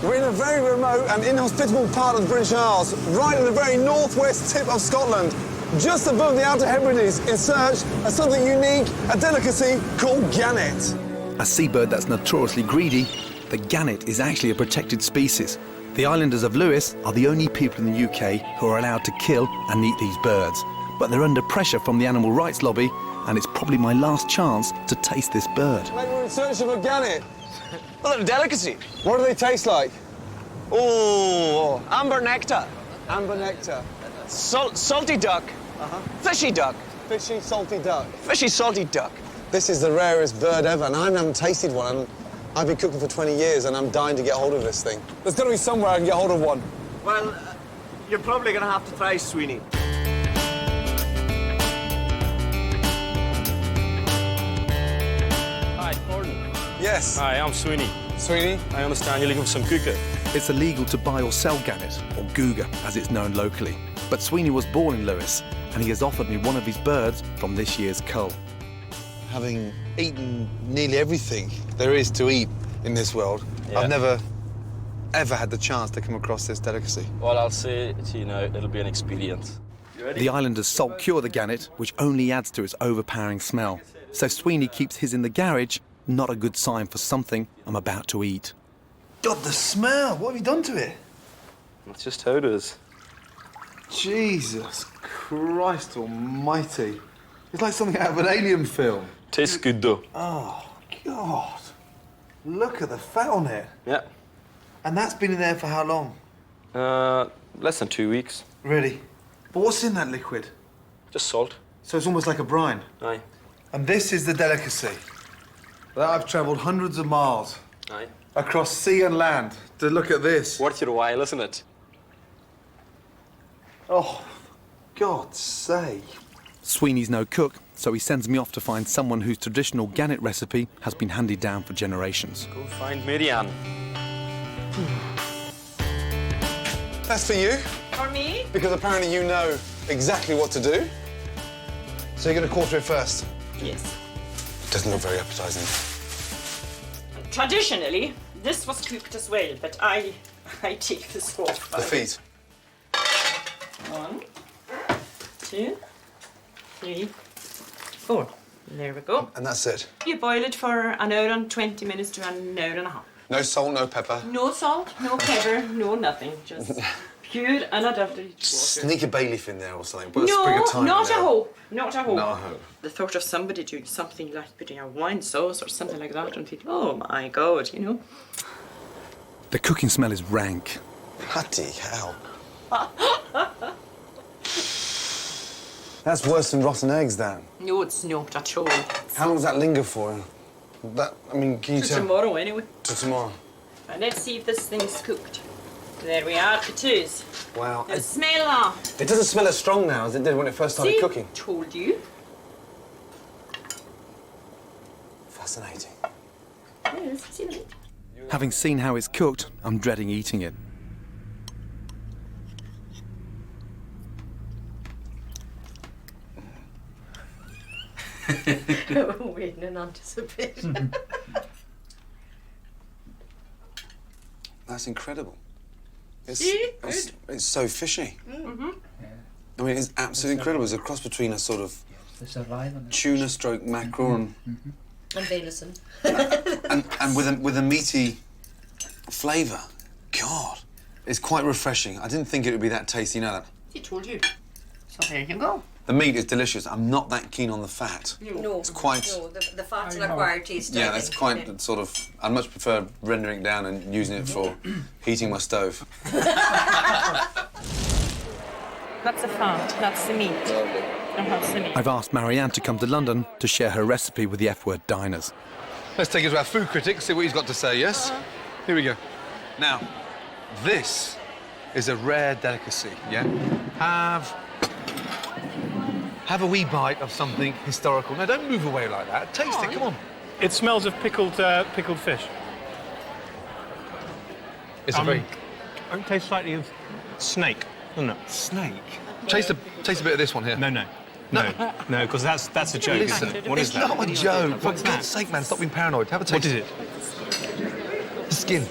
We're in a very remote and inhospitable part of the British Isles, right in the very northwest tip of Scotland, just above the Outer Hebrides, in search of something unique, a delicacy called gannet. A seabird that's notoriously greedy, the gannet is actually a protected species. The islanders of Lewis are the only people in the UK who are allowed to kill and eat these birds. But they're under pressure from the animal rights lobby, and it's probably my last chance to taste this bird. Mate, we're in search of a gannet. Well, they're a delicacy. What do they taste like? Oh, amber nectar. Amber nectar. Salty duck. Fishy duck. Fishy, salty duck. Fishy, salty duck. This is the rarest bird ever, and I haven't tasted one. And I've been cooking for 20 years, and I'm dying to get hold of this thing. There's got to be somewhere I can get hold of one. Well, you're probably going to have to try Sweeney. Hi, Gordon. Yes. Hi, I'm Sweeney. Sweeney? I understand you're looking for some kuka. It's illegal to buy or sell gannet, or googa as it's known locally. But Sweeney was born in Lewis, and he has offered me one of his birds from this year's cull. Having eaten nearly everything there is to eat in this world, Yeah. I've never, ever had the chance to come across this delicacy. Well, I'll say to you now, it'll be an experience. The islanders salt cure the gannet, which only adds to its overpowering smell. So Sweeney keeps his in the garage, not a good sign for something I'm about to eat. God, the smell! What have you done to it? That's just how it is. Jesus Christ almighty. It's like something out of an alien film. Tastes good, though. Oh, God. Look at the fat on it. Yeah. And that's been in there for how long? Less than 2 weeks. Really? But what's in that liquid? Just salt. So it's almost like a brine? Aye. And this is the delicacy that I've travelled hundreds of miles Aye. across sea and land to look at this. Worth your while, isn't it? Oh, God's sake. Sweeney's no cook, so he sends me off to find someone whose traditional gannet recipe has been handed down for generations. Go find Marianne. That's for you. For me? Because apparently you know exactly what to do. So you're going to quarter it first? Yes. Doesn't look very appetizing. Traditionally, this was cooked as well, but I take this off. The feet. 1, 2, 3, 4. There we go. And that's it. You boil it for an hour and 20 minutes to an hour and a half. No salt, no pepper. No salt, no pepper, no nothing. Just pure unadulterated water. Sneak a bay leaf in there or something. Put a No, sprig of thyme not in a there. hope. Not a hope. Not a hope. The thought of somebody doing something like putting a wine sauce or something like that and thinking, oh my God, you know. The cooking smell is rank. Bloody hell. That's worse than rotten eggs, Dan. No, it's not at all. How long does that linger for? Can you To tell? tomorrow, anyway. To tomorrow. And let's see if this thing's cooked. There we are, it is. Wow. Now smell that. It doesn't smell as strong now as it did when it first started See? cooking. Told you. Fascinating. Yes, see that? Having seen how it's cooked, I'm dreading eating it. Waiting in anticipation. That's incredible. See? It's so fishy. Mm-hmm. I mean, it's absolutely incredible. It's a cross between a sort of tuna stroke mackerel and venison. and with a meaty flavour. God, it's quite refreshing. I didn't think it would be that tasty, you know that? He told you. So there you go. The meat is delicious. I'm not that keen on the fat. No, it's quite... No, the fat's an acquired taste. Yeah, that's quite sort of... I'd much prefer rendering it down and using it for heating my stove. That's the fat, that's the meat. That's the meat. I've asked Marianne to come to London to share her recipe with the F-word diners. Let's take it to our food critic, see what he's got to say, yes? Here we go. Now, this is a rare delicacy, yeah? Have a wee bite of something historical. Now, don't move away like that. Taste it, come on. It smells of pickled fish. It's a very... It tastes slightly of snake, doesn't it? Snake? Taste a bit of this one here. No, because that's a joke, isn't it? What is that? It's not a joke. For God's sake, man, stop being paranoid. Have a taste. What is it? The skin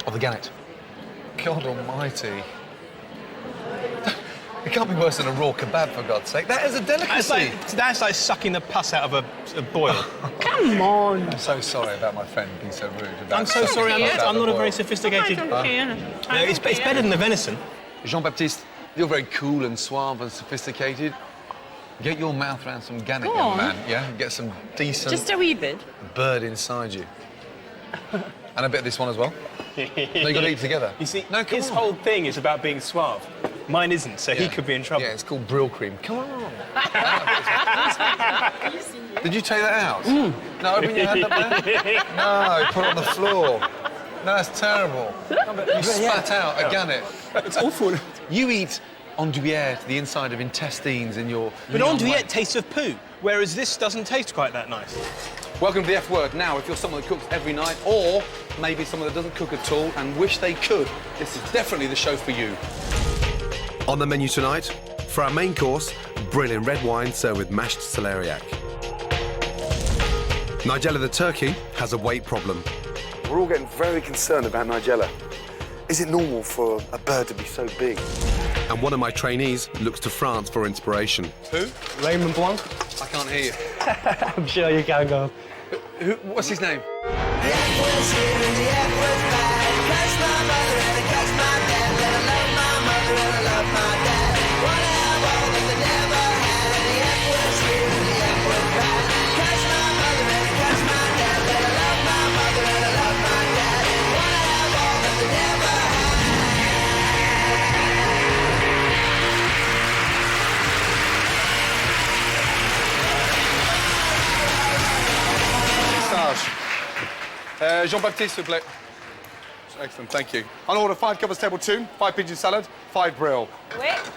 of the gannet. God almighty. It can't be worse than a raw kebab, for God's sake. That is a delicacy. That's like sucking the pus out of a boil. Come on. I'm so sorry about my friend being so rude. I'm so sorry. I'm not a very sophisticated... I don't care. It's better than the venison. Jean-Baptiste, you're very cool and suave and sophisticated. Get your mouth around some gannet, Go young on. man, yeah? Get some decent... Just a wee bit. ...bird inside you. And a bit of this one as well. No, you got to eat together. You see, no, his whole thing is about being suave. Mine isn't, so he could be in trouble. Yeah, it's called Brill cream. Come on. Did you take that out? No, open your hand up there. No, put it on the floor. No, that's terrible. You spat out a gannet. It's awful. You eat andouillette, the inside of intestines in your... But andouillette tastes of poo, whereas this doesn't taste quite that nice. Welcome to the F word. Now, if you're someone that cooks every night, or maybe someone that doesn't cook at all and wish they could, this is definitely the show for you. On the menu tonight, for our main course, brilliant red wine served with mashed celeriac. Nigella the turkey has a weight problem. We're all getting very concerned about Nigella. Is it normal for a bird to be so big? And one of my trainees looks to France for inspiration. Who? Raymond Blanc. I can't hear you. I'm sure you can go. What's his name? Jean-Baptiste, s'il vous plaît. Excellent, thank you. I'll order 5 covers table 2, 5 pigeon salad, 5 brill. Yes,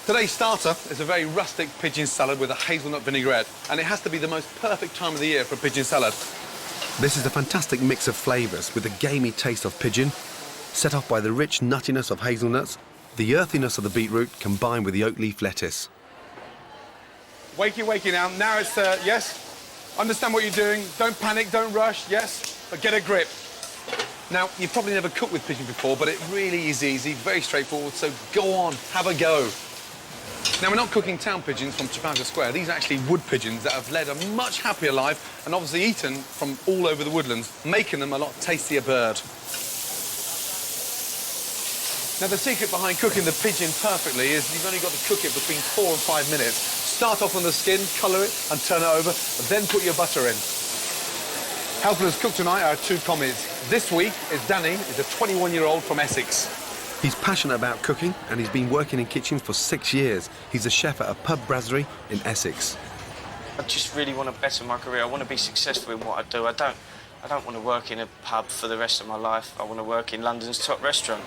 Today's starter is a very rustic pigeon salad with a hazelnut vinaigrette, and it has to be the most perfect time of the year for a pigeon salad. This is a fantastic mix of flavours with the gamey taste of pigeon, set off by the rich nuttiness of hazelnuts, the earthiness of the beetroot combined with the oak leaf lettuce. Wakey now. Now it's, yes? Understand what you're doing. Don't panic, don't rush, yes? But get a grip. Now, you've probably never cooked with pigeon before, but it really is easy, very straightforward, so go on, have a go. Now, we're not cooking town pigeons from Trafalgar Square. These are actually wood pigeons that have led a much happier life and obviously eaten from all over the woodlands, making them a lot tastier bird. Now, the secret behind cooking the pigeon perfectly is you've only got to cook it between 4 and 5 minutes. Start off on the skin, colour it and turn it over, and then put your butter in. Helping us cook tonight are 2 commies. This week is Danny, he's a 21-year-old from Essex. He's passionate about cooking and he's been working in kitchens for 6 years. He's a chef at a pub brasserie in Essex. I just really want to better my career. I want to be successful in what I do. I don't want to work in a pub for the rest of my life. I want to work in London's top restaurant.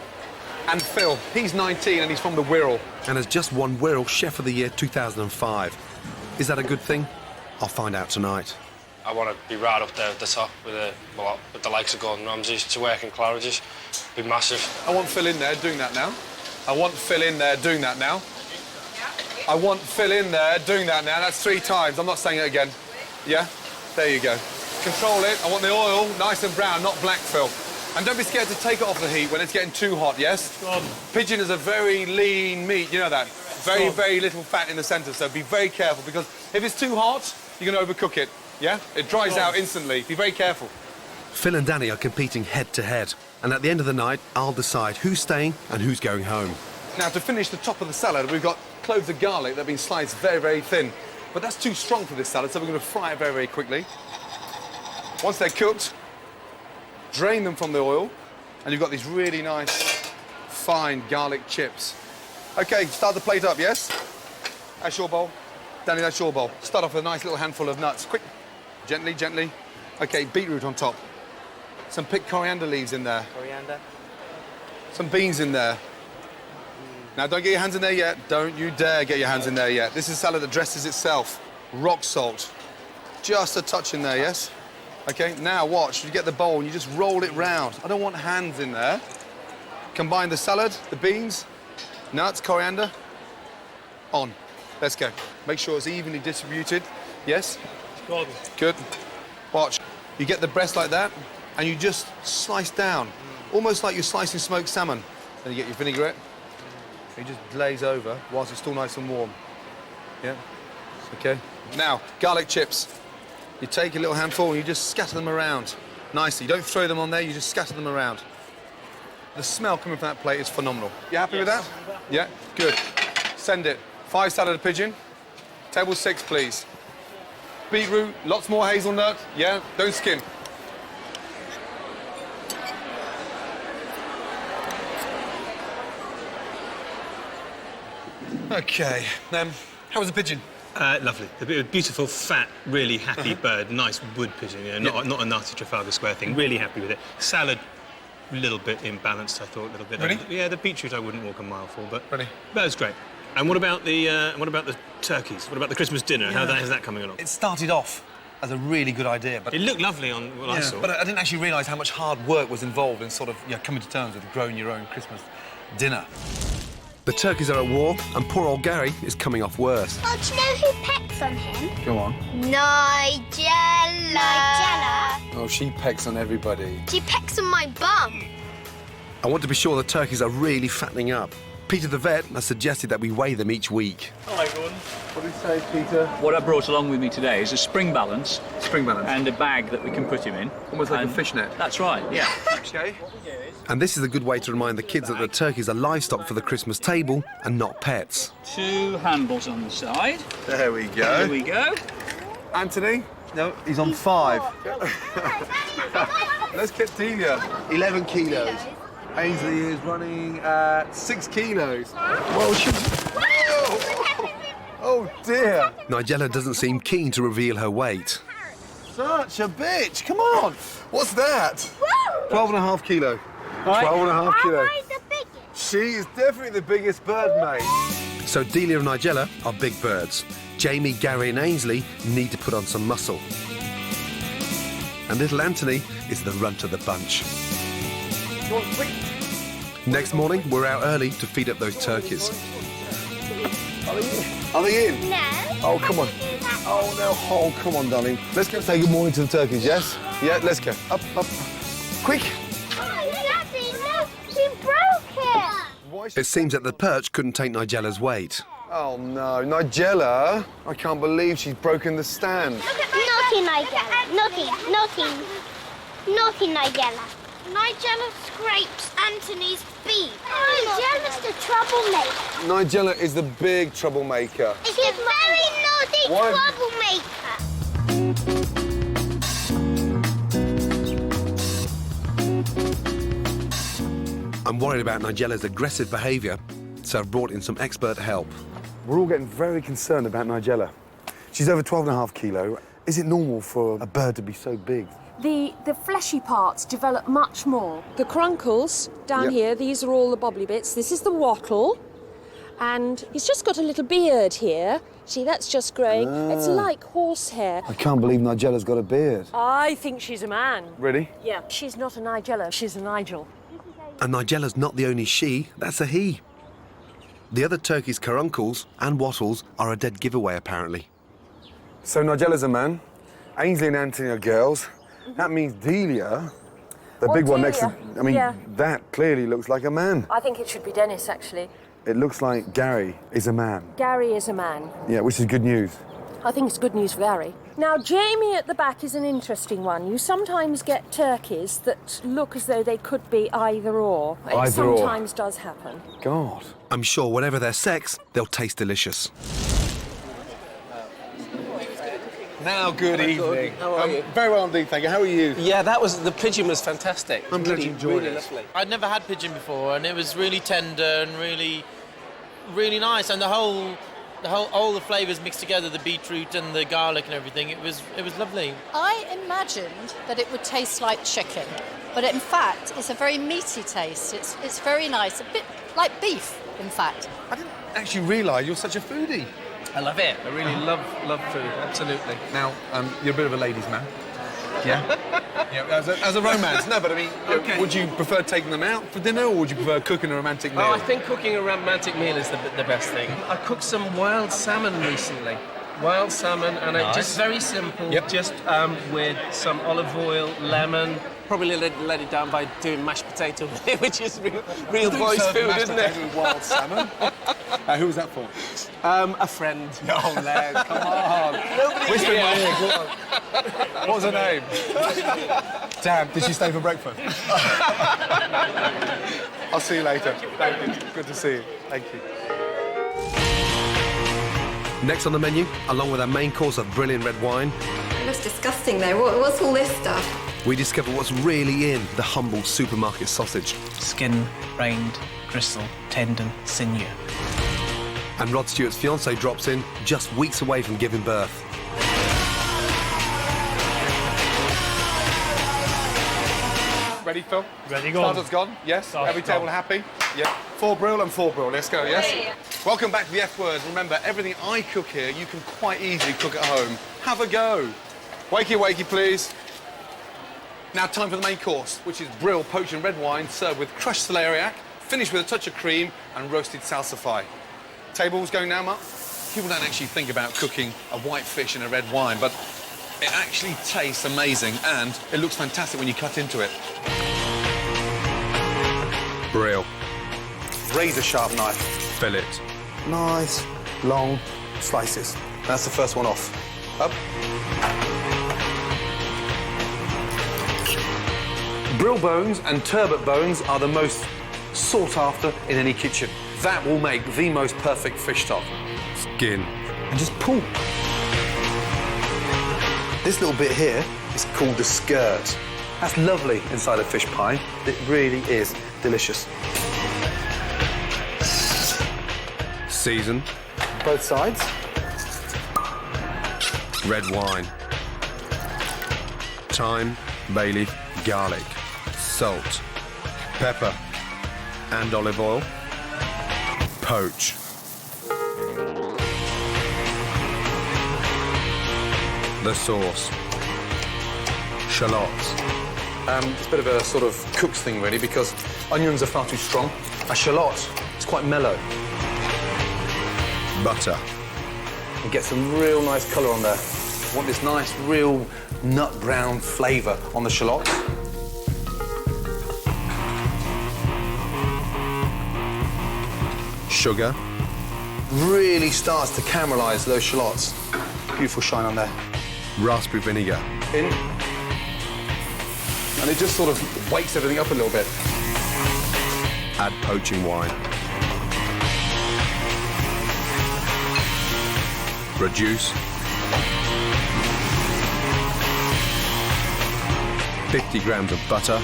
And Phil, he's 19 and he's from the Wirral. And has just won Wirral Chef of the Year 2005. Is that a good thing? I'll find out tonight. I want to be right up there at the top with the likes of Gordon Ramsay to work in Claridge's. Be massive. I want Phil in there doing that now. I want Phil in there doing that now. I want Phil in there doing that now. That's 3 times. I'm not saying it again. Yeah? There you go. Control it. I want the oil nice and brown, not black, Phil. And don't be scared to take it off the heat when it's getting too hot, yes? Pigeon is a very lean meat, you know that? Very, very little fat in the centre, so be very careful, because if it's too hot, you're going to overcook it, yeah? It dries out instantly. Be very careful. Phil and Danny are competing head-to-head, and at the end of the night, I'll decide who's staying and who's going home. Now, to finish the top of the salad, we've got cloves of garlic that have been sliced very, very thin. But that's too strong for this salad, so we're going to fry it very, very quickly. Once they're cooked, drain them from the oil, and you've got these really nice, fine garlic chips. OK, start the plate up, yes? That's your bowl. Danny, that's your bowl. Start off with a nice little handful of nuts. Quick. Gently, gently. OK, beetroot on top. Some picked coriander leaves in there. Coriander. Some beans in there. Now, don't get your hands in there yet. Don't you dare get your hands in there yet. This is salad that dresses itself. Rock salt. Just a touch in there, yes? OK, now watch. You get the bowl and you just roll it round. I don't want hands in there. Combine the salad, the beans, nuts, coriander. On. Let's go. Make sure it's evenly distributed. Yes? Good. Watch. You get the breast like that, and you just slice down, almost like you're slicing smoked salmon. Then you get your vinaigrette. You just glaze over whilst it's still nice and warm. Yeah? OK. Now, garlic chips. You take a little handful and you just scatter them around nicely. You don't throw them on there, you just scatter them around. The smell coming from that plate is phenomenal. You happy with that? Yeah? Good. Send it. 5 salad pigeon. Table 6, please. Beetroot, lots more hazelnut. Yeah? Don't skim. OK. How was the pigeon? Lovely. A beautiful, fat, really happy bird. Nice wood pigeon, you know, not a nasty Trafalgar Square thing. Really happy with it. Salad, a little bit imbalanced, I thought, a little bit. Really? Yeah, the beetroot I wouldn't walk a mile for, but Ready? That was great. And what about the turkeys? What about the Christmas dinner? Yeah. How's that coming along? It started off as a really good idea, but it looked lovely on what I saw. But I didn't actually realise how much hard work was involved in sort of coming to terms with growing your own Christmas dinner. The turkeys are at war, and poor old Gary is coming off worse. Oh, do you know who pecks on him? Go on. Nigella. Nigella. Oh, she pecks on everybody. She pecks on my bum. I want to be sure the turkeys are really fattening up. Peter the vet has suggested that we weigh them each week. Hi, Gordon. What did you say, Peter? What I brought along with me today is a spring balance. Spring balance. And a bag that we can put him in. Almost like a fishnet. That's right, yeah. OK. And this is a good way to remind the kids that the turkeys are livestock for the Christmas table and not pets. 2 handles on the side. There we go. There we go. Anthony? No, he's on 5. Let's get Delia. 11 kilos. Ainsley is running at 6 kilos. Well, oh, dear. Nigella doesn't seem keen to reveal her weight. Such a bitch. Come on. What's that? 12.5 kilo. 12.5 kilo. Am I the biggest? She is definitely the biggest bird, mate. So Delia and Nigella are big birds. Jamie, Gary and Ainsley need to put on some muscle. And little Anthony is the runt of the bunch. Next morning, we're out early to feed up those turkeys. Are they in? No. Oh, come on. Oh, no. Oh, come on, darling. Let's go say good morning to the turkeys, yes? Yeah, let's go. Up, up. Quick. Oh, Daddy, look. She broke it. It seems that the perch couldn't take Nigella's weight. Oh, no. Nigella, I can't believe she's broken the stand. Naughty Nigella. Naughty, naughty. Naughty Nigella. Nigella scrapes Anthony's beak. Nigella's the troublemaker. Nigella is the big troublemaker. She's a very naughty troublemaker. I'm worried about Nigella's aggressive behaviour, so I've brought in some expert help. We're all getting very concerned about Nigella. She's over 12.5 kilo. Is it normal for a bird to be so big? The fleshy parts develop much more. The crunkles down here, these are all the bobbly bits. This is the wattle. And he's just got a little beard here. See, that's just growing. It's like horsehair. I can't believe Nigella's got a beard. I think she's a man. Really? Yeah. She's not a Nigella, she's a Nigel. And Nigella's not the only she, that's a he. The other turkeys' caruncles and wattles are a dead giveaway, apparently. So Nigella's a man, Ainsley and Anthony are girls. That means Delia, the big one next to... I mean, that clearly looks like a man. I think it should be Dennis, actually. it looks like Gary is a man. Gary is a man. Yeah, which is good news. I think it's good news for Gary. Now, Jamie at the back is an interesting one. You sometimes get turkeys that look as though they could be either or. It sometimes does happen. God. I'm sure whatever their sex, they'll taste delicious. Now, good evening. How are you? Very well indeed, thank you. How are you? Yeah, the pigeon was fantastic. I'm glad you enjoyed it. Lovely. I'd never had pigeon before, and it was really tender and really, really nice. And all the flavours mixed together, the beetroot and the garlic and everything. It was lovely. I imagined that it would taste like chicken, but in fact, it's a very meaty taste. It's very nice, a bit like beef, in fact. I didn't actually realise you're such a foodie. I love it. I really love food, absolutely. Now, you're a bit of a ladies' man. Yeah? Yeah, as a romance. No, but I mean, Okay. would you prefer taking them out for dinner, or would you prefer cooking a romantic meal? Oh, I think cooking a romantic meal is the best thing. I cooked some wild salmon recently. Wild salmon, and Nice. just very simple, Yep. just with some olive oil, lemon. Probably let it down by doing mashed potato, which is real boys' food, isn't it? With wild salmon. Who was that for? A friend. Oh, Len, come on. Nobody Whisper in my here. ear, go on. What was her name? Damn, did she stay for breakfast? I'll see you later. Thank you. Good to see you. Thank you. Next on the menu, along with our main course of brilliant red wine, It looks disgusting though. What's all this stuff? we discover what's really in the humble supermarket sausage. Skin, rind, gristle, tendon, sinew. And Rod Stewart's fiancée drops in just weeks away from giving birth. Ready, Phil? Ready, go on. Starter's gone, yes. Starter's Every table gone. happy? Yeah. 4 Brill and 4 Brill. Let's go, yes? Welcome back to the F Word. Remember, everything I cook here, you can quite easily cook at home. Have a go. Wakey, wakey, please. Now, time for the main course, which is Brill poached and red wine served with crushed celeriac, finished with a touch of cream and roasted salsify. Tables going now, Mark? People don't actually think about cooking a white fish in a red wine, but it actually tastes amazing and it looks fantastic when you cut into it. Brill. Razor sharp knife. Fillet. Nice, long slices. That's the first one off. Up. Brill bones and turbot bones are the most sought after in any kitchen. That will make the most perfect fish stock. Skin. And just pull. This little bit here is called the skirt. That's lovely inside a fish pie. It really is delicious. Season. Both sides. Red wine. Thyme, bay leaf, garlic, salt, pepper, and olive oil. Poach. The sauce. Shallots. It's a bit of a sort of cook's thing, really, because onions are far too strong. A shallot is quite mellow. Butter. And get some real nice colour on there. I want this nice, real nut brown flavour on the shallots. Sugar. Really starts to caramelise those shallots. Beautiful shine on there. Raspberry vinegar. In. And it just sort of wakes everything up a little bit. Add poaching wine. Reduce. 50 grams of butter.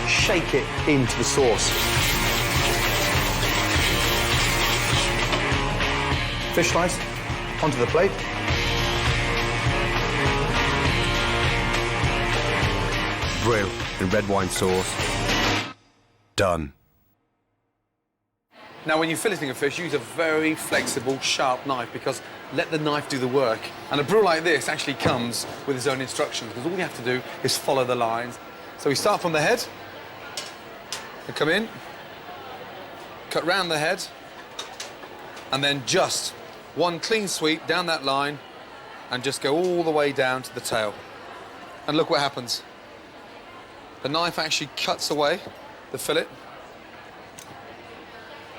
Shake it into the sauce. Fish slice onto the plate. Brill in red wine sauce. Done. Now, when you're filleting a fish, use a very flexible, sharp knife because let the knife do the work. And a brill like this actually comes with its own instructions because all you have to do is follow the lines. So we start from the head, and come in, cut round the head, and then just one clean sweep down that line and just go all the way down to the tail. And look what happens. The knife actually cuts away the fillet.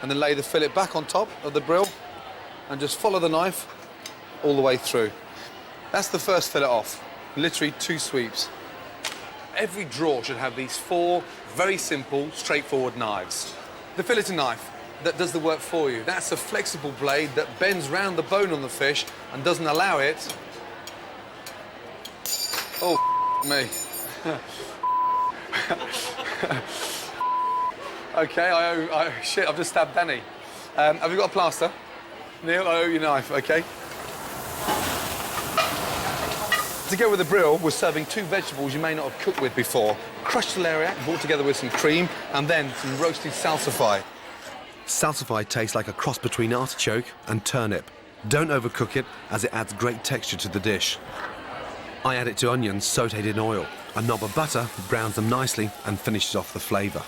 and then lay the fillet back on top of the brill and just follow the knife all the way through. That's the first fillet off. Literally 2 sweeps. Every drawer should have these 4 very simple, straightforward knives. The filleting knife that does the work for you. That's a flexible blade that bends round the bone on the fish and doesn't allow it... Oh, me. OK, shit, I've just stabbed Danny. Have you got a plaster? Neil, I owe you a knife, OK? To go with the brill, we're serving 2 vegetables you may not have cooked with before. Crushed celeriac, brought together with some cream, and then some roasted salsify. Salsify tastes like a cross between artichoke and turnip. Don't overcook it, as it adds great texture to the dish. I add it to onions sautéed in oil. A knob of butter browns them nicely and finishes off the flavour.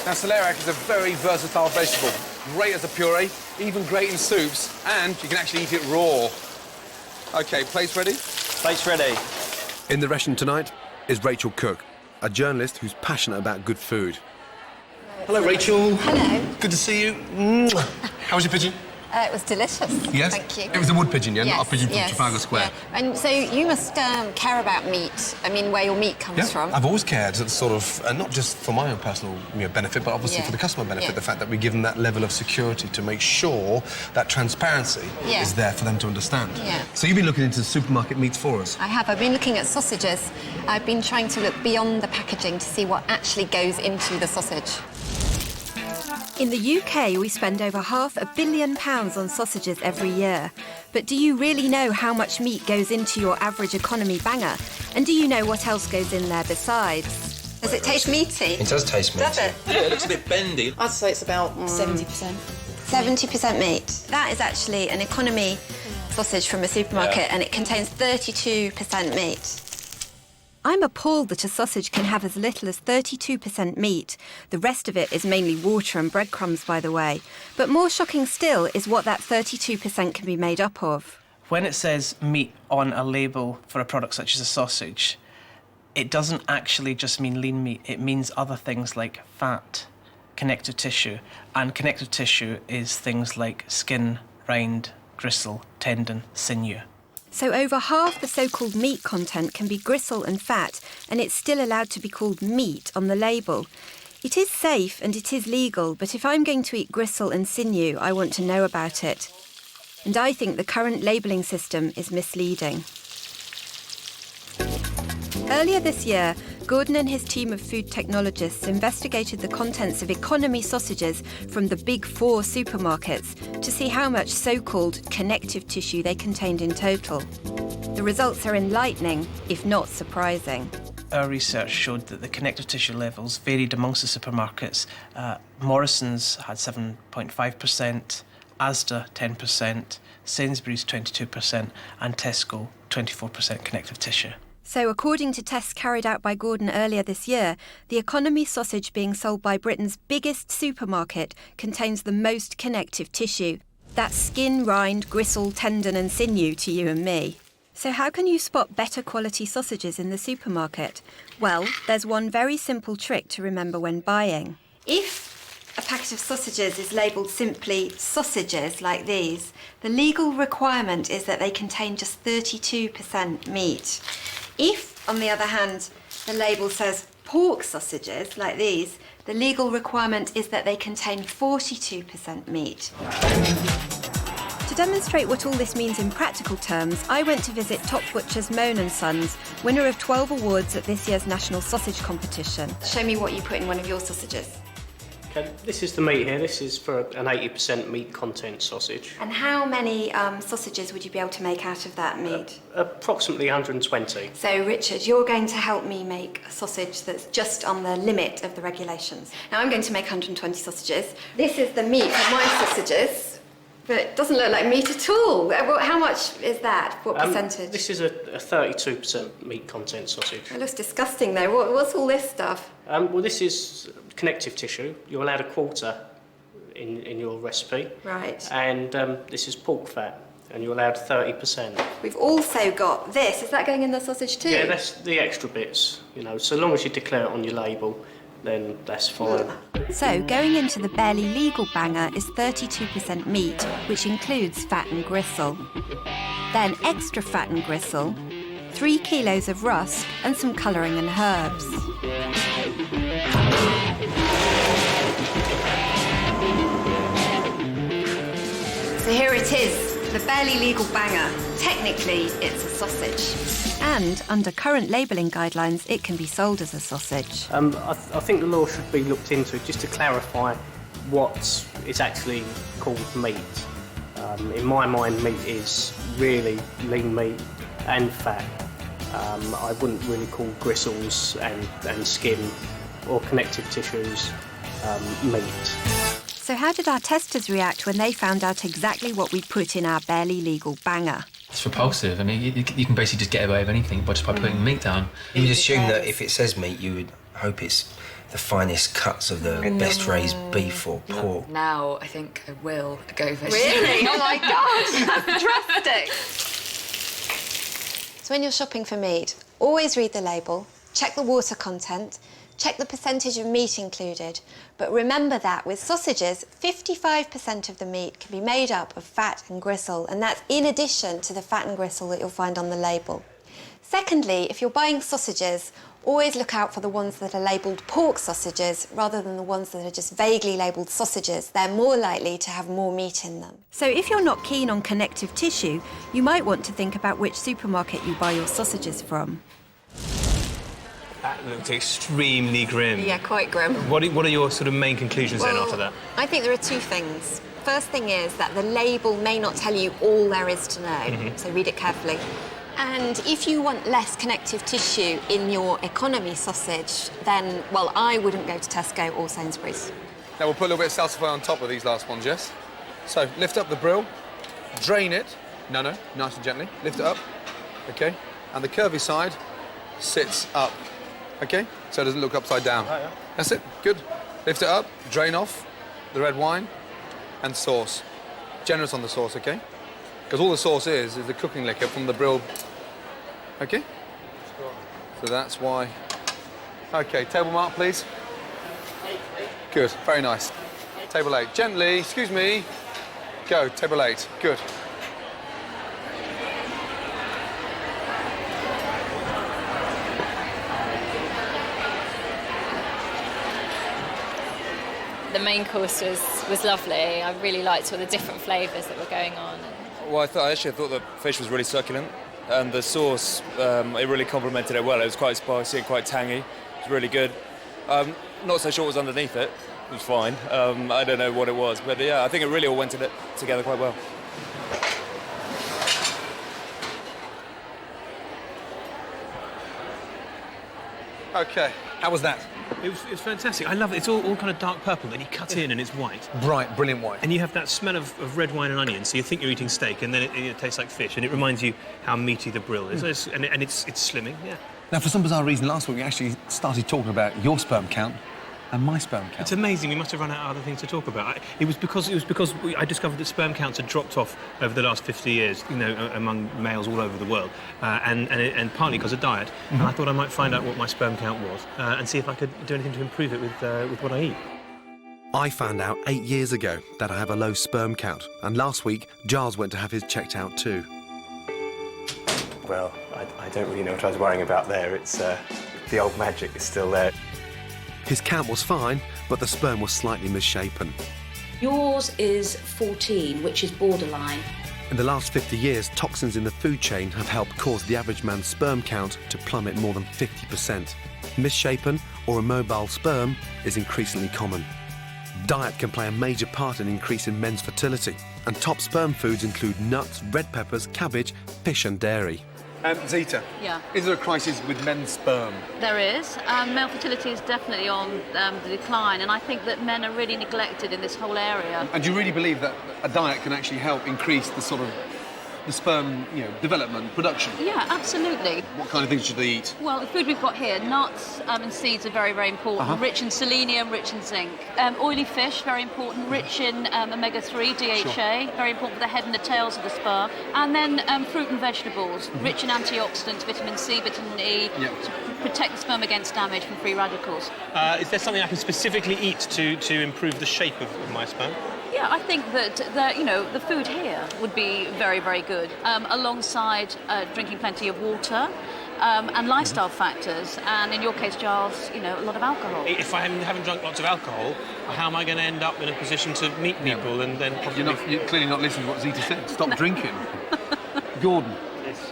Now, celeriac is a very versatile vegetable. Great as a puree, even great in soups, and you can actually eat it raw. OK, plates ready? Plates ready. In the ration tonight is Rachel Cook, a journalist who's passionate about good food. Hello, Rachel. Hello. Good to see you. How was your pigeon? It was delicious. Yes? Thank you. It was a wood pigeon, yeah? Yes, Not a pigeon from yes, Trafalgar Square. yeah. And so you must care about meat. I mean, where your meat comes from. I've always cared, sort of, not just for my own personal benefit, but obviously Yeah. for the customer benefit, Yeah. the fact that we give them that level of security to make sure that transparency Yeah. is there for them to understand. Yeah. So you've been looking into supermarket meats for us? I have. I've been looking at sausages. I've been trying to look beyond the packaging to see what actually goes into the sausage. In the UK, we spend over £500 million on sausages every year. But do you really know how much meat goes into your average economy banger? And do you know what else goes in there besides? Does it taste meaty? It does taste meaty. Does it? Yeah, it looks a bit bendy. I'd say it's about 70%. 70% meat. That is actually an economy sausage from a supermarket, and it contains 32% meat. I'm appalled that a sausage can have as little as 32% meat. The rest of it is mainly water and breadcrumbs, by the way. But more shocking still is what that 32% can be made up of. When it says meat on a label for a product such as a sausage, it doesn't actually just mean lean meat. It means other things like fat, connective tissue. And connective tissue is things like skin, rind, gristle, tendon, sinew. So over half the so-called meat content can be gristle and fat, and it's still allowed to be called meat on the label. It is safe and it is legal, but if I'm going to eat gristle and sinew, I want to know about it. And I think the current labelling system is misleading. Earlier this year, Gordon and his team of food technologists investigated the contents of economy sausages from the big 4 supermarkets to see how much so-called connective tissue they contained in total. The results are enlightening, if not surprising. Our research showed that the connective tissue levels varied amongst the supermarkets. Morrison's had 7.5%, Asda 10%, Sainsbury's 22%, and Tesco 24% connective tissue. So, according to tests carried out by Gordon earlier this year, the economy sausage being sold by Britain's biggest supermarket contains the most connective tissue. That's skin, rind, gristle, tendon and sinew to you and me. So how can you spot better quality sausages in the supermarket? Well, there's one very simple trick to remember when buying. If a packet of sausages is labelled simply sausages like these, the legal requirement is that they contain just 32% meat. If, on the other hand, the label says pork sausages, like these, the legal requirement is that they contain 42% meat. To demonstrate what all this means in practical terms, I went to visit top butchers Moan & Sons, winner of 12 awards at this year's National Sausage Competition. Show me what you put in one of your sausages. Okay, this is the meat here. This is for an 80% meat content sausage. And how many sausages would you be able to make out of that meat? Approximately 120. So, Richard, you're going to help me make a sausage that's just on the limit of the regulations. Now, I'm going to make 120 sausages. This is the meat for my sausages, but it doesn't look like meat at all. How much is that? What percentage? This is a 32% meat content sausage. It looks disgusting, though. What's all this stuff? Well, this is connective tissue. You're allowed a quarter in your recipe. Right. And this is pork fat. and you're allowed 30%. We've also got this. Is that going in the sausage too? Yeah, that's the extra bits, you know, so long as you declare it on your label, then that's fine. So, going into the barely legal banger is 32% meat, which includes fat and gristle. Then extra fat and gristle, 3 kilos of rusk and some colouring and herbs. So here it is, the barely legal banger. Technically, it's a sausage. And under current labelling guidelines, it can be sold as a sausage. I think the law should be looked into just to clarify what is actually called meat. In my mind, meat is really lean meat and fat. I wouldn't really call gristles and skin or connective tissues meat. So how did our testers react when they found out exactly what we put in our barely legal banger? It's repulsive. I mean, you can basically just get away with anything by putting meat down. You would assume that if it says meat, you would hope it's the finest cuts of the best raised beef or pork. Now I think I will go vegetarian. Really? Oh my gosh, that's drastic. So when you're shopping for meat, always read the label, check the water content, check the percentage of meat included. But remember that with sausages, 55% of the meat can be made up of fat and gristle, and that's in addition to the fat and gristle that you'll find on the label. Secondly, if you're buying sausages, always look out for the ones that are labelled pork sausages rather than the ones that are just vaguely labelled sausages. They're more likely to have more meat in them. So if you're not keen on connective tissue, you might want to think about which supermarket you buy your sausages from. That looked extremely grim. Yeah, quite grim. What are your sort of main conclusions then after that? I think there are two things. First thing is that the label may not tell you all there is to know, so read it carefully. And if you want less connective tissue in your economy sausage, then, well, I wouldn't go to Tesco or Sainsbury's. Now we'll put a little bit of salsify on top of these last ones, yes? So lift up the brill, drain it. No, nice and gently. Lift it up, okay? And the curvy side sits up, okay? So it doesn't look upside down. Oh, yeah. That's it, good. Lift it up, drain off the red wine and sauce. Generous on the sauce, okay? Because all the sauce is the cooking liquor from the brill, okay? So that's why. Okay, table mark, please. Good, very nice. Table 8, gently, excuse me. Go, table 8, good. The main course was lovely. I really liked all the different flavours that were going on. Well, I actually thought the fish was really succulent, and the sauce, it really complemented it well. It was quite spicy and quite tangy. It was really good. Not so sure what was underneath it. It was fine. I don't know what it was, but yeah, I think it really all went together quite well. Okay, how was that? It was fantastic. I love it. It's all kind of dark purple, then you cut in and it's white. Bright, brilliant white. And you have that smell of red wine and onion, so you think you're eating steak, and then it tastes like fish, and it reminds you how meaty the brill is. And it's slimming, yeah. Now, for some bizarre reason, last week we actually started talking about your sperm count and my sperm count. It's amazing. We must have run out of other things to talk about. It was because I discovered that sperm counts had dropped off over the last 50 years, you know, among males all over the world, and partly because of diet. And I thought I might find out what my sperm count was and see if I could do anything to improve it with what I eat. I found out 8 years ago that I have a low sperm count, and last week Giles went to have his checked out too. Well, I don't really know what I was worrying about there. It's the old magic is still there. His count was fine, but the sperm was slightly misshapen. Yours is 14, which is borderline. In the last 50 years, toxins in the food chain have helped cause the average man's sperm count to plummet more than 50%. Misshapen or immobile sperm is increasingly common. Diet can play a major part in increasing men's fertility, and top sperm foods include nuts, red peppers, cabbage, fish and dairy. Zita, Yeah. is there a crisis with men's sperm? There is. Male fertility is definitely on the decline, and I think that men are really neglected in this whole area. And do you really believe that a diet can actually help increase the sort of the sperm, development, production? Yeah, absolutely. What kind of things should they eat? Well, the food we've got here, nuts and seeds are very, very important. Rich in selenium, rich in zinc. Oily fish, very important. Rich in omega-3, DHA, very important for the head and the tails of the sperm. And then fruit and vegetables, rich in antioxidants, vitamin C, vitamin E, to protect the sperm against damage from free radicals. Is there something I can specifically eat to improve the shape of my sperm? Yeah, I think that the food here would be very, very good, alongside drinking plenty of water and lifestyle factors, and in your case, Giles, a lot of alcohol. If I haven't drunk lots of alcohol, how am I going to end up in a position to meet people and then probably... You're clearly not listening to what Zita said. Stop drinking. Gordon.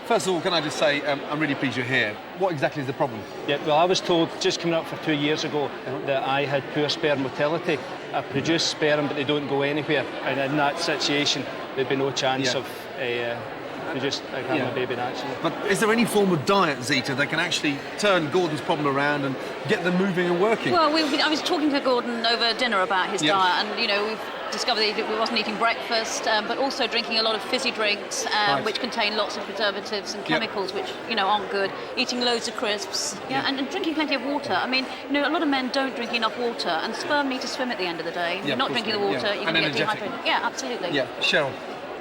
First of all, can I just say, I'm really pleased you're here. What exactly is the problem? Yeah, well, I was told just coming up for 2 years ago that I had poor sperm motility. I produce sperm, but they don't go anywhere. And in that situation, there'd be no chance of having a baby naturally. But is there any form of diet, Zita, that can actually turn Gordon's problem around and get them moving and working? Well, I was talking to Gordon over dinner about his diet, and we've discovered that he wasn't eating breakfast, but also drinking a lot of fizzy drinks, which contain lots of preservatives and chemicals which aren't good. Eating loads of crisps, and drinking plenty of water. I mean, a lot of men don't drink enough water, and sperm need to swim at the end of the day. If you're not drinking the water, you can get dehydrated. Yeah, absolutely. Yeah, Cheryl,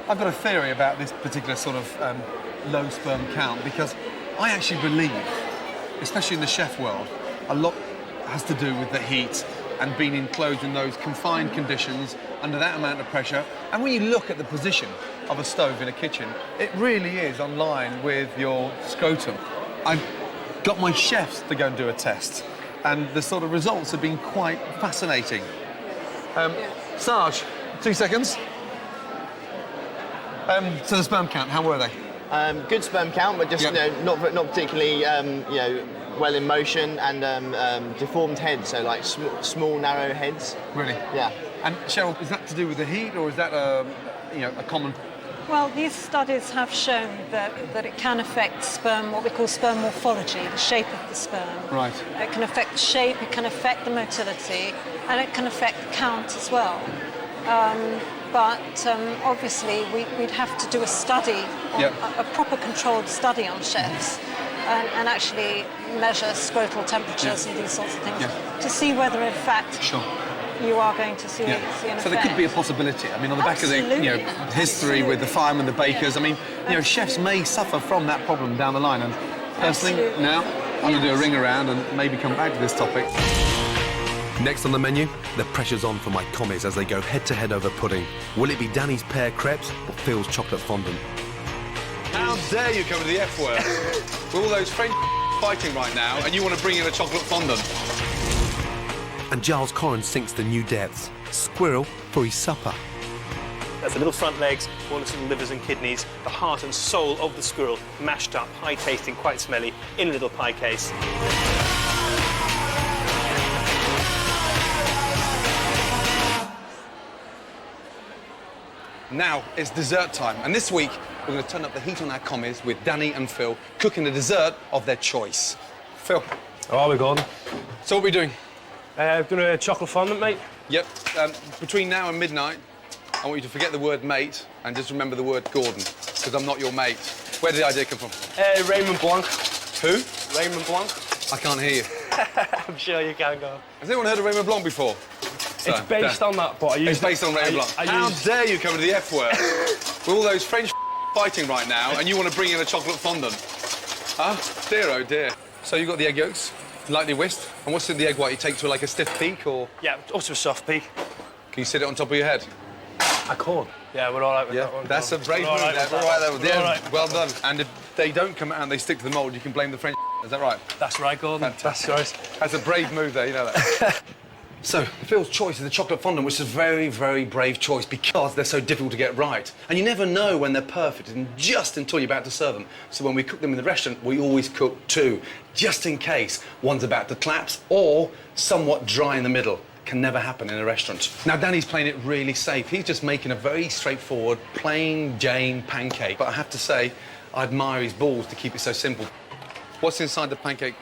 I've got a theory about this particular sort of low sperm count, because I actually believe, especially in the chef world, a lot has to do with the heat and being enclosed in those confined conditions under that amount of pressure. And when you look at the position of a stove in a kitchen, it really is on line with your scrotum. I've got my chefs to go and do a test, and the sort of results have been quite fascinating. Sarge, 2 seconds. So the sperm count, how were they? Good sperm count, but just not particularly well in motion, and deformed heads, so like small narrow heads. Really? Yeah. And Cheryl, is that to do with the heat, or is that a common? Well, these studies have shown that it can affect sperm, what we call sperm morphology, the shape of the sperm. Right. It can affect the shape, it can affect the motility, and it can affect the count as well. But obviously we'd have to do a study, a proper controlled study on chefs, and actually measure scrotal temperatures and these sorts of things to see whether in fact you are going to see an effect. So there could be a possibility. I mean, on the back of the history with the firemen, the bakers, I mean, chefs may suffer from that problem down the line. And personally, now I'm going to do a ring around and maybe come back to this topic. Next on the menu, the pressure's on for my commies as they go head-to-head over pudding. Will it be Danny's pear crepes or Phil's chocolate fondant? How dare you come to the F word? With all those French fighting right now, and you want to bring in a chocolate fondant? And Giles Coren sinks to new depths. Squirrel for his supper. That's the little front legs, walnuts and livers and kidneys, the heart and soul of the squirrel, mashed up, high-tasting, quite smelly, in a little pie case. Now it's dessert time, and this week we're going to turn up the heat on our commies with Danny and Phil cooking a dessert of their choice. Phil. Oh, we're gone. So what are we doing? Doing a chocolate fondant, mate. Yep. Between now and midnight, I want you to forget the word mate and just remember the word Gordon, because I'm not your mate. Where did the idea come from? Raymond Blanc. Who? Raymond Blanc. I can't hear you. I'm sure you can go. Has anyone heard of Raymond Blanc before? So, it's based on that, but I use... It's based on Raymond Blanc. How dare you come to the F word? With all those French fighting right now, and you want to bring in a chocolate fondant? Huh? Dear, oh dear. So you've got the egg yolks, lightly whisked, and what's in the egg white? You take to like a stiff peak, or...? Yeah, also a soft peak. Can you sit it on top of your head? I could. Yeah, we're all right with that one. That's a brave move there. We're all right there. Yeah, well done. And if they don't come out and they stick to the mould, you can blame the French. Is that right? That's right, Gordon. Fantastic. That's right. That's a brave move there, you know that. So, Phil's choice is the chocolate fondant, which is a very, very brave choice because they're so difficult to get right. And you never know when they're perfect, and just until you're about to serve them. So when we cook them in the restaurant, we always cook two, just in case one's about to collapse or somewhat dry in the middle. Can never happen in a restaurant. Now, Danny's playing it really safe. He's just making a very straightforward, plain Jane pancake. But I have to say, I admire his balls to keep it so simple. What's inside the pancake?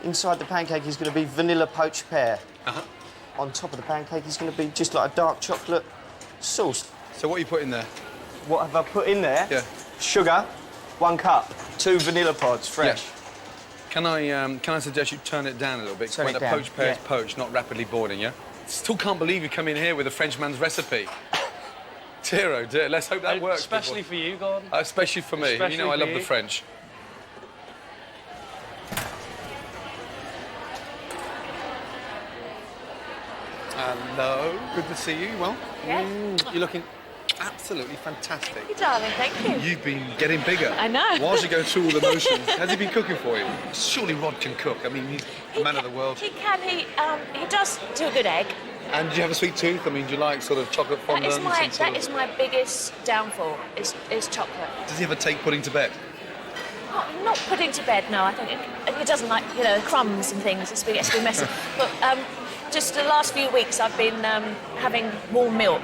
Inside the pancake is going to be vanilla poached pear. Uh-huh. On top of the pancake is going to be just like a dark chocolate sauce. So what are you putting there? What have I put in there? Yeah. Sugar, 1 cup. 2 vanilla pods, fresh. Yeah. Can I suggest you turn it down a little bit? Turn When it the down, poached pear is yeah. poached, not rapidly boiling, yeah? Still can't believe you come in here with a Frenchman's recipe. Dear, oh dear, let's hope that works. Especially for you, Gordon. Especially for me. Especially you know I for love you. the French. Hello, good to see you. Well, you're looking absolutely fantastic. Thank you, darling. Thank you. You've been getting bigger. I know. Whilst you go through all the motions, has he been cooking for you? Surely Rod can cook. I mean, he's the man of the world. He can. He does do a good egg. And do you have a sweet tooth? I mean, do you like sort of chocolate fondant? That is my biggest downfall. Is chocolate. Does he ever take pudding to bed? Not putting to bed. No, I think he doesn't like crumbs and things. It's been messy. But just the last few weeks, I've been having warm milk.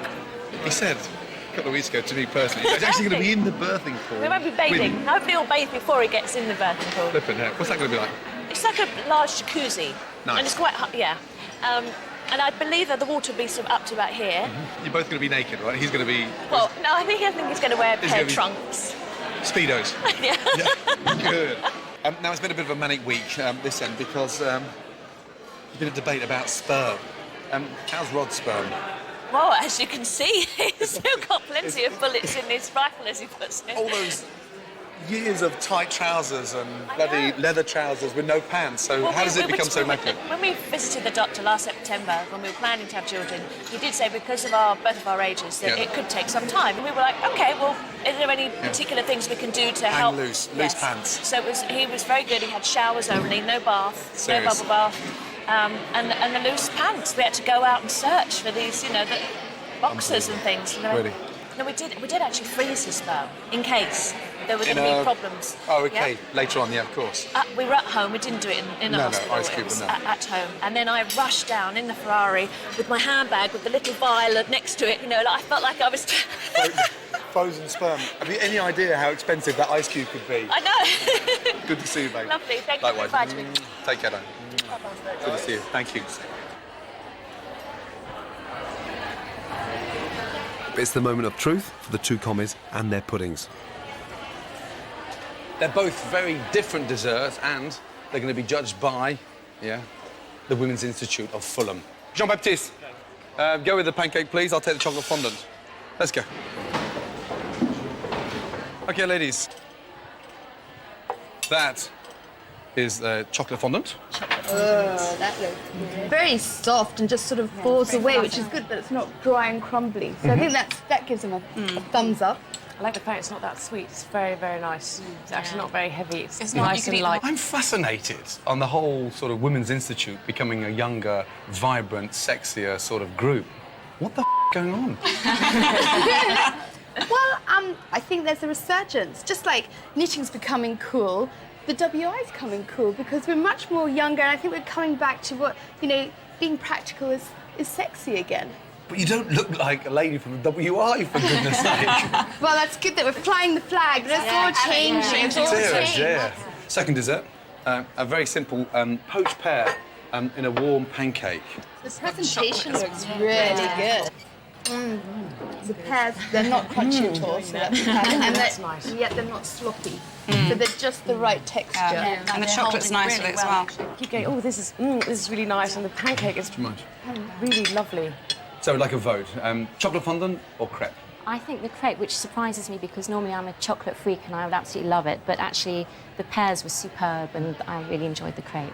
He said a couple of weeks ago to me personally, he's actually going to be in the birthing pool. We won't be bathing. Hopefully, he'll bathe before he gets in the birthing pool. Flippin' heck. What's that going to be like? It's like a large jacuzzi. Nice. And it's quite hot. Yeah. And I believe that the water will be sort of up to about here. You're both going to be naked, right? He's going to be... Well, no, I think he's going to wear a He's pair gonna of be- trunks. Speedos. Yeah. Good. Now, it's been a bit of a manic week, this end, because there's been a debate about sperm. How's Rod's sperm? Well, as you can see, he's still got plenty of bullets in his rifle, as he puts it. All those years of tight trousers and bloody leather trousers with no pants, so how does it become so immaculate? When we visited the doctor last September, when we were planning to have children, he did say because of both of our ages that Yeah. it could take some time. And we were like, OK, well, is there any particular things we can do to help? Loose Yes. pants. So he was very good. He had showers only, no bath, Serious? no bubble bath, and the loose pants. We had to go out and search for these, the boxers and things. Really? No, we did actually freeze his sperm in case there were going to be problems. Oh, OK. Yeah? Later on, yeah, of course. We were at home. We didn't do it in a No, hospital. ice cube It was and that. at home. And then I rushed down in the Ferrari with my handbag with the little vial next to it. I felt like I was. Frozen sperm. Have you any idea how expensive that ice cube could be? I know. Good to see you, babe. Lovely. Thank Likewise. you for inviting me. Take care, Dan. Good to see you. Thank you. It's the moment of truth for the two commies and their puddings. They're both very different desserts, and they're going to be judged by, the Women's Institute of Fulham. Jean-Baptiste, go with the pancake, please. I'll take the chocolate fondant. Let's go. OK, ladies. That is chocolate fondant. Oh, that looks good. Very soft and just sort of falls away, which is good, but it's not dry and crumbly. So I think that gives them a thumbs up. I like the fact it's not that sweet. It's very, very nice. It's actually not very heavy. It's nice and light. I'm fascinated on the whole sort of Women's Institute becoming a younger, vibrant, sexier sort of group. What the going on? Well, I think there's a resurgence. Just like knitting's becoming cool, the WI's coming cool because we're much more younger, and I think we're coming back to what, being practical is sexy again. But you don't look like a lady from the WI, for goodness sake. Well, that's good that we're flying the flag, but it's all changing. It's all changing. Dear. Second dessert, a very simple poached pear in a warm pancake. The presentation looks really good. The pears, they're not crunchy at all, so that's That's nice. Yet they're not sloppy. So they're just the right texture. And the chocolate's nice with it as well. Keep going, this is really nice, and the pancake is Too much. really lovely. So, like a vote, chocolate fondant or crepe? I think the crepe, which surprises me because normally I'm a chocolate freak and I would absolutely love it, but actually the pears were superb and I really enjoyed the crepe.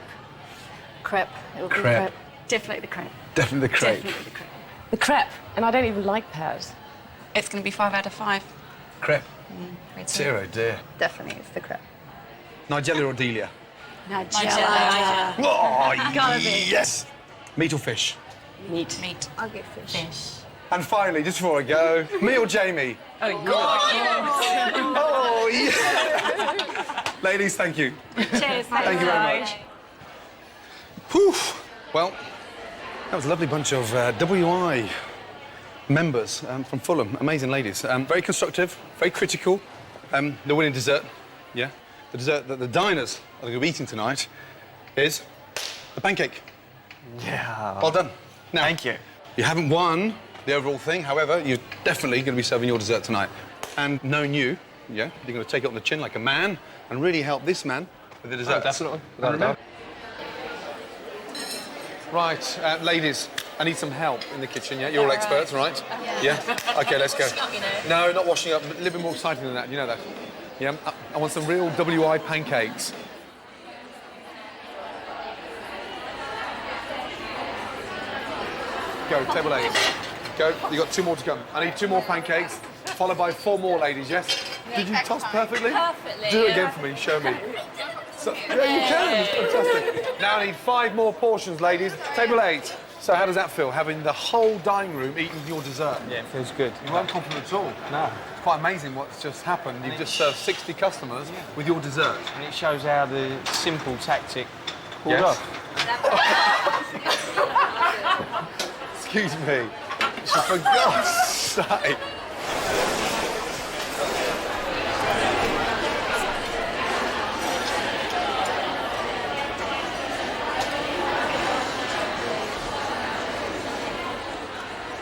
Crepe. It will be Crepe. crepe. Definitely the crepe. Definitely the crepe. Definitely the crepe. The crepe, and I don't even like pears. It's going to be 5 out of 5. Crepe. Great. Dear, oh dear. Definitely, it's the crepe. Nigella or Delia? Nigella. Oh, Gotta be. yes! Meat or fish? Meat. I'll get fish. And finally, just before I go, me or Jamie? Oh, yeah. Oh, yeah! Ladies, thank you. Cheers. Thank you very much. Whew. Well, that was a lovely bunch of WI members from Fulham. Amazing ladies. Very constructive, very critical. The winning dessert, the dessert that the diners are going to be eating tonight is the pancake. Yeah. Well done. Now, Thank you. You haven't won the overall thing, however, you're definitely going to be serving your dessert tonight. And knowing you, Yeah, you're going to take it on the chin like a man and really help this man with the dessert. Definitely. Right, ladies, I need some help in the kitchen, yeah? You're all experts, right? Yeah? OK, let's go. No, not washing up. A little bit more exciting than that, you know that. Yeah, I want some real WI pancakes. Go, table 8. Go, you got 2 more to come. I need 2 more pancakes, followed by 4 more, ladies, yes? Did you toss perfectly? Perfectly. Do it again for me, show me. So, yeah, you can, fantastic. Now I need 5 more portions, ladies. Table 8. So how does that feel, having the whole dining room eating your dessert? Yeah, it feels good. You weren't confident at all? No. It's quite amazing what's just happened. You've just served 60 customers with your dessert. And it shows how the simple tactic pulled off. Excuse me. So for God's sake.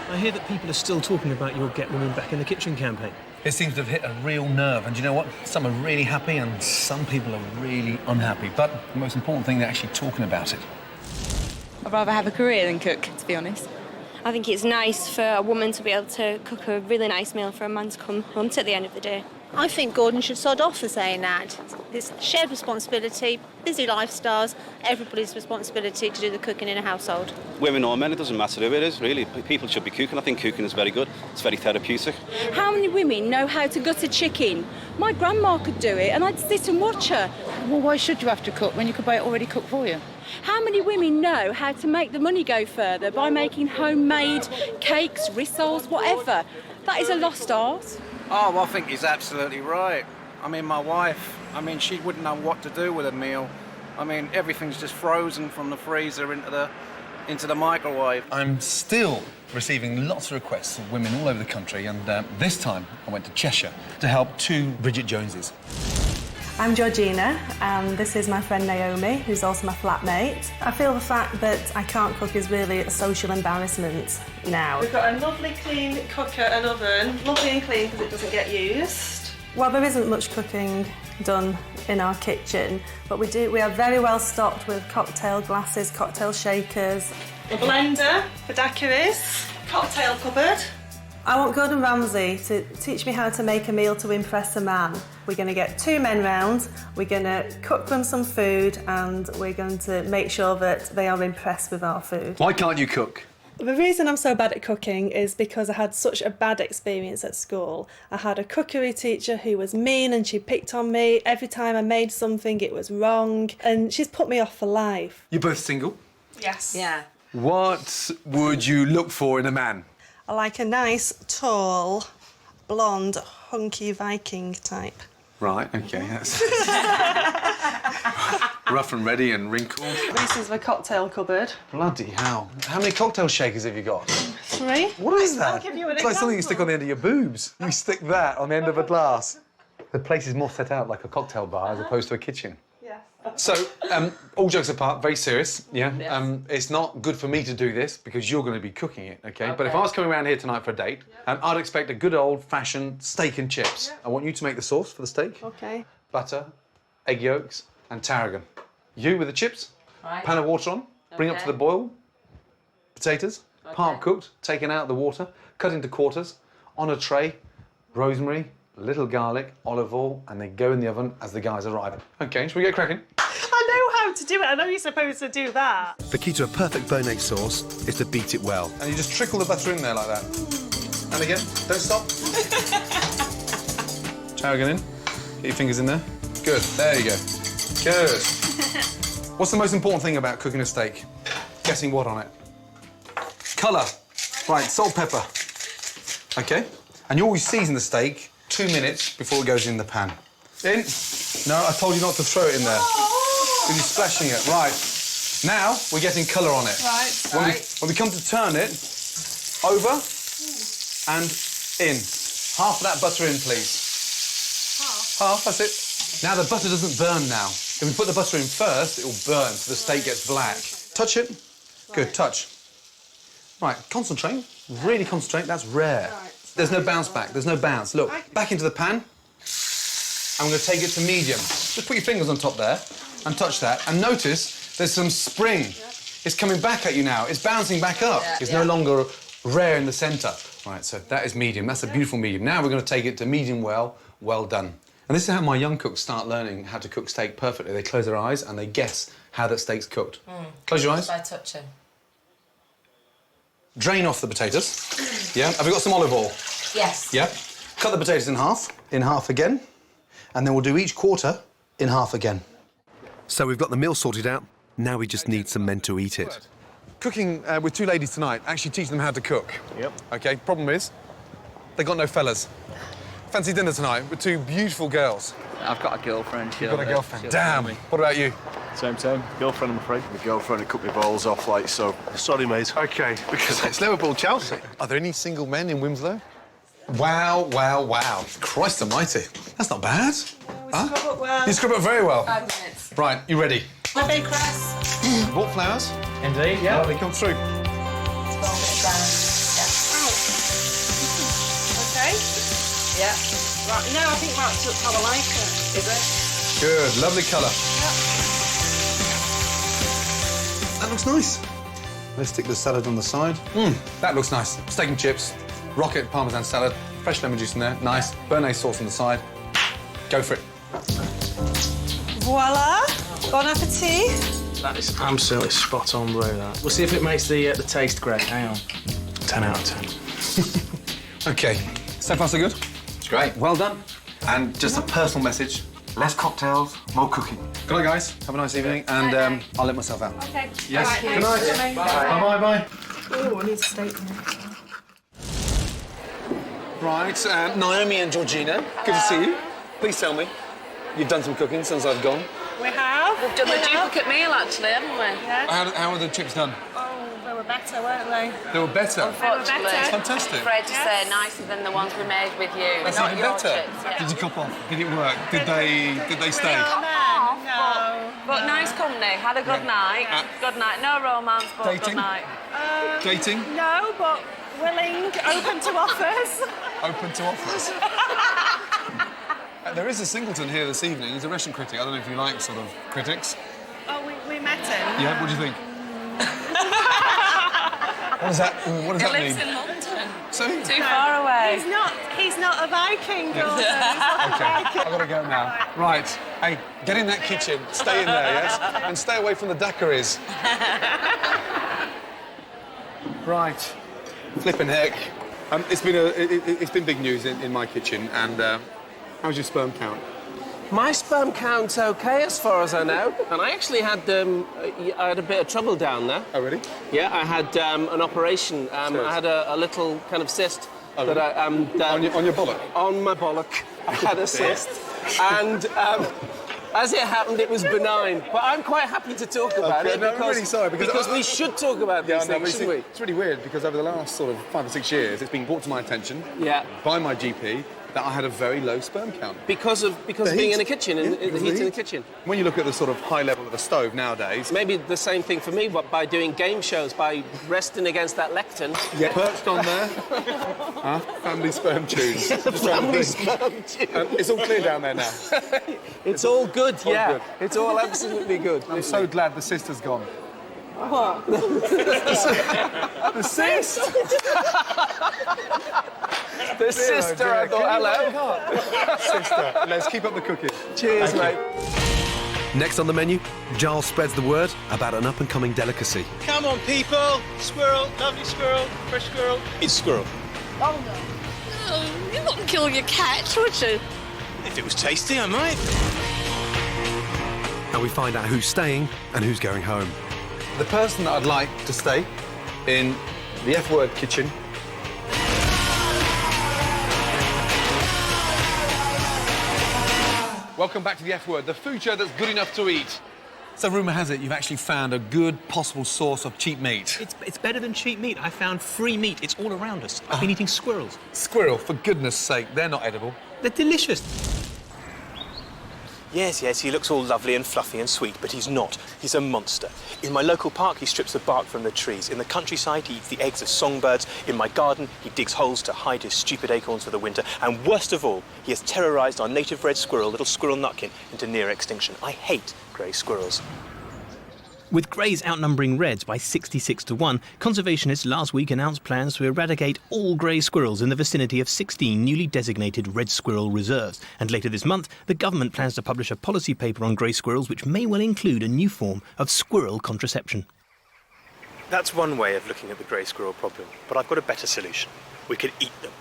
I hear that people are still talking about your Get Women Back in the Kitchen campaign. It seems to have hit a real nerve, and do you know what? Some are really happy and some people are really unhappy. But the most important thing, they're actually talking about it. I'd rather have a career than cook, to be honest. I think it's nice for a woman to be able to cook a really nice meal for a man to come home to at the end of the day. I think Gordon should sod off for saying that. It's shared responsibility, busy lifestyles, everybody's responsibility to do the cooking in a household. Women or men, it doesn't matter who it is, really. People should be cooking. I think cooking is very good. It's very therapeutic. How many women know how to gut a chicken? My grandma could do it, and I'd sit and watch her. Well, why should you have to cook when you could buy it already cooked for you? How many women know how to make the money go further by making homemade cakes, rissoles, whatever? That is a lost art. Oh, well, I think he's absolutely right. I mean, my wife, she wouldn't know what to do with a meal. Everything's just frozen from the freezer into the microwave. I'm still receiving lots of requests from women all over the country, and this time I went to Cheshire to help 2 Bridget Joneses. I'm Georgina, and this is my friend Naomi, who's also my flatmate. I feel the fact that I can't cook is really a social embarrassment now. We've got a lovely clean cooker and oven, lovely and clean because it doesn't get used. Well, there isn't much cooking done in our kitchen, but we are very well stocked with cocktail glasses, cocktail shakers. A blender for daiquiris, cocktail cupboard. I want Gordon Ramsay to teach me how to make a meal to impress a man. We're going to get 2 men round, we're going to cook them some food, and we're going to make sure that they are impressed with our food. Why can't you cook? The reason I'm so bad at cooking is because I had such a bad experience at school. I had a cookery teacher who was mean and she picked on me. Every time I made something, it was wrong, and she's put me off for life. You're both single? Yes. Yeah. What would you look for in a man? I like a nice, tall, blonde, hunky Viking type. Right, OK, that's... rough and ready and wrinkled. This is the cocktail cupboard. Bloody hell. How many cocktail shakers have you got? 3. What is that? I'll give you an It's like something you example. stick on the end of your boobs. You stick that on the end of a glass. The place is more set out like a cocktail bar as opposed to a kitchen. Yes. So, all jokes apart, very serious, yeah? It's not good for me to do this because you're going to be cooking it, OK? But if I was coming around here tonight for a date, I'd expect a good old-fashioned steak and chips. I want you to make the sauce for the steak. OK. Butter, egg yolks and tarragon. You with the chips, pan of water on, bring up to the boil, potatoes, part cooked, taken out of the water, cut into quarters, on a tray, rosemary, little garlic, olive oil, and they go in the oven as the guys arrive. OK, shall we get cracking? I know how to do it. I know you're supposed to do that. The key to a perfect bone egg sauce is to beat it well. And you just trickle the butter in there like that. And again, don't stop. Tarragon in. Get your fingers in there. Good, there you go. Good. What's the most important thing about cooking a steak? Guessing what on it? Colour. Right, salt, pepper. OK. And you always season the steak 2 minutes before it goes in the pan. In. No, I told you not to throw it in there. Because you're splashing it. Right. Now, we're getting colour on it. Right, When we come to turn it, over and in. Half of that butter in, please. Half, that's it. Now the butter doesn't burn now. If we put the butter in first, it'll burn, so the steak gets black. Touch it. Good, touch. Right, concentrate. Really concentrate, that's rare. There's no bounce back, there's no bounce. Look, back into the pan. I'm going to take it to medium. Just put your fingers on top there and touch that. And notice there's some spring. It's coming back at you now. It's bouncing back up. It's no longer rare in the centre. Right, so that is medium. That's a beautiful medium. Now we're going to take it to medium well done. And this is how my young cooks start learning how to cook steak perfectly. They close their eyes and they guess how that steak's cooked. Close your eyes. By touching. Drain off the potatoes. Yeah. Have we got some olive oil? Yes. Yeah. Cut the potatoes in half again, and then we'll do each quarter in half again. So we've got the meal sorted out. Now we just need some men to eat it. Cooking with two ladies tonight, actually teach them how to cook. Yep. OK, problem is, they got no fellas. Fancy dinner tonight with two beautiful girls. I've got a girlfriend. You've got a girlfriend? Damn. What about you? Same. Girlfriend, I'm afraid. My girlfriend who cut my balls off, like, so. Sorry, mate. OK, because it's Liverpool, Chelsea. Are there any single men in Winslow? Wow. Christ almighty. That's not bad. Scrub up well. You scrub up very well. 5 minutes. Right, you ready? My big cress. Bought flowers? Indeed, yeah. Lovely, come through. Okay. Yeah. Right, no, I think that's just how I like it, is it? Good, lovely colour. That looks nice. Let's stick the salad on the side. That looks nice. Steak and chips, rocket parmesan salad, fresh lemon juice in there, nice. Béarnaise sauce on the side. Go for it. Voila. Bon appetit. That is absolutely spot on, Brew, that. We'll see if it makes the taste great. Hang on. 10 out of 10. OK. So far, so good? It's great. Well done. And just a personal message, less cocktails, more cooking. Good night, guys. Have a nice evening, and I'll let myself out. OK. Yes. Right, good night. Bye. Oh, I need steak now. Right, Naomi and Georgina, good to see you. Please tell me, you've done some cooking since I've gone. We have. We've done the duplicate meal, actually, haven't we? Yeah. How were the chips done? Oh, they were better, weren't they? They were better? Unfortunately. Fantastic. I'm afraid to say nicer than the ones we made with you. That's not even your better. chips, yeah. Did you cop off? Did it work? Did they stay? No. But nice company. Had a good night. Good night. No romance, but Dating? good night. Dating? No, but willing, open to offers. Open to offers. There is a singleton here this evening. He's a restaurant critic. I don't know if you like sort of critics. Oh, we met him. Yeah, what do you think? What does that mean? He lives in London. So Too far away. He's not a Viking, Gordon. OK, I've got to go now. Right, hey, get in that kitchen. Stay in there, yes? And stay away from the daiquiris. Right. Flippin' heck. It's been big news in my kitchen, and how's your sperm count? My sperm count's OK, as far as I know. And I actually had I had a bit of trouble down there. Oh, really? Yeah, I had an operation. I had a little kind of cyst. Oh, that really? I, on your bollock? On my bollock. I had a cyst. And as it happened, it was benign. But I'm quite happy to talk about it. No, I'm really sorry. Because we should talk about these things, shouldn't we? It's really weird, because over the last sort of 5 or 6 years, it's been brought to my attention by my GP that I had a very low sperm count. Because of being in a kitchen, and the heat in the kitchen. When you look at the sort of high level of a stove nowadays... Maybe the same thing for me, but by doing game shows, by resting against that lectern. Yeah, perched on there. Family sperm tunes. Family sperm tunes. It's all clear down there now. It's all good, yeah. Good. It's all absolutely good. I'm so glad the cyst gone. What? The cyst? The sister, I thought, hello. Sister, let's keep up the cooking. Cheers, mate. Next on the menu, Giles spreads the word about an up-and-coming delicacy. Come on, people. Squirrel, lovely squirrel, fresh squirrel. It's squirrel. Oh, no. Oh, you wouldn't kill your cat, would you? If it was tasty, I might. And we find out who's staying and who's going home. The person that I'd like to stay in the F-word kitchen. Welcome back to the F-word, the food show that's good enough to eat. So rumour has it you've actually found a good possible source of cheap meat. It's better than cheap meat. I found free meat. It's all around us. I've been eating squirrels. Squirrel, for goodness sake, they're not edible. They're delicious. Yes, yes, he looks all lovely and fluffy and sweet, but he's not. He's a monster. In my local park, he strips the bark from the trees. In the countryside, he eats the eggs of songbirds. In my garden, he digs holes to hide his stupid acorns for the winter. And worst of all, he has terrorised our native red squirrel, little squirrel nutkin, into near extinction. I hate grey squirrels. With greys outnumbering reds by 66 to 1, conservationists last week announced plans to eradicate all grey squirrels in the vicinity of 16 newly designated red squirrel reserves. And later this month, the government plans to publish a policy paper on grey squirrels which may well include a new form of squirrel contraception. That's one way of looking at the grey squirrel problem, but I've got a better solution. We could eat them.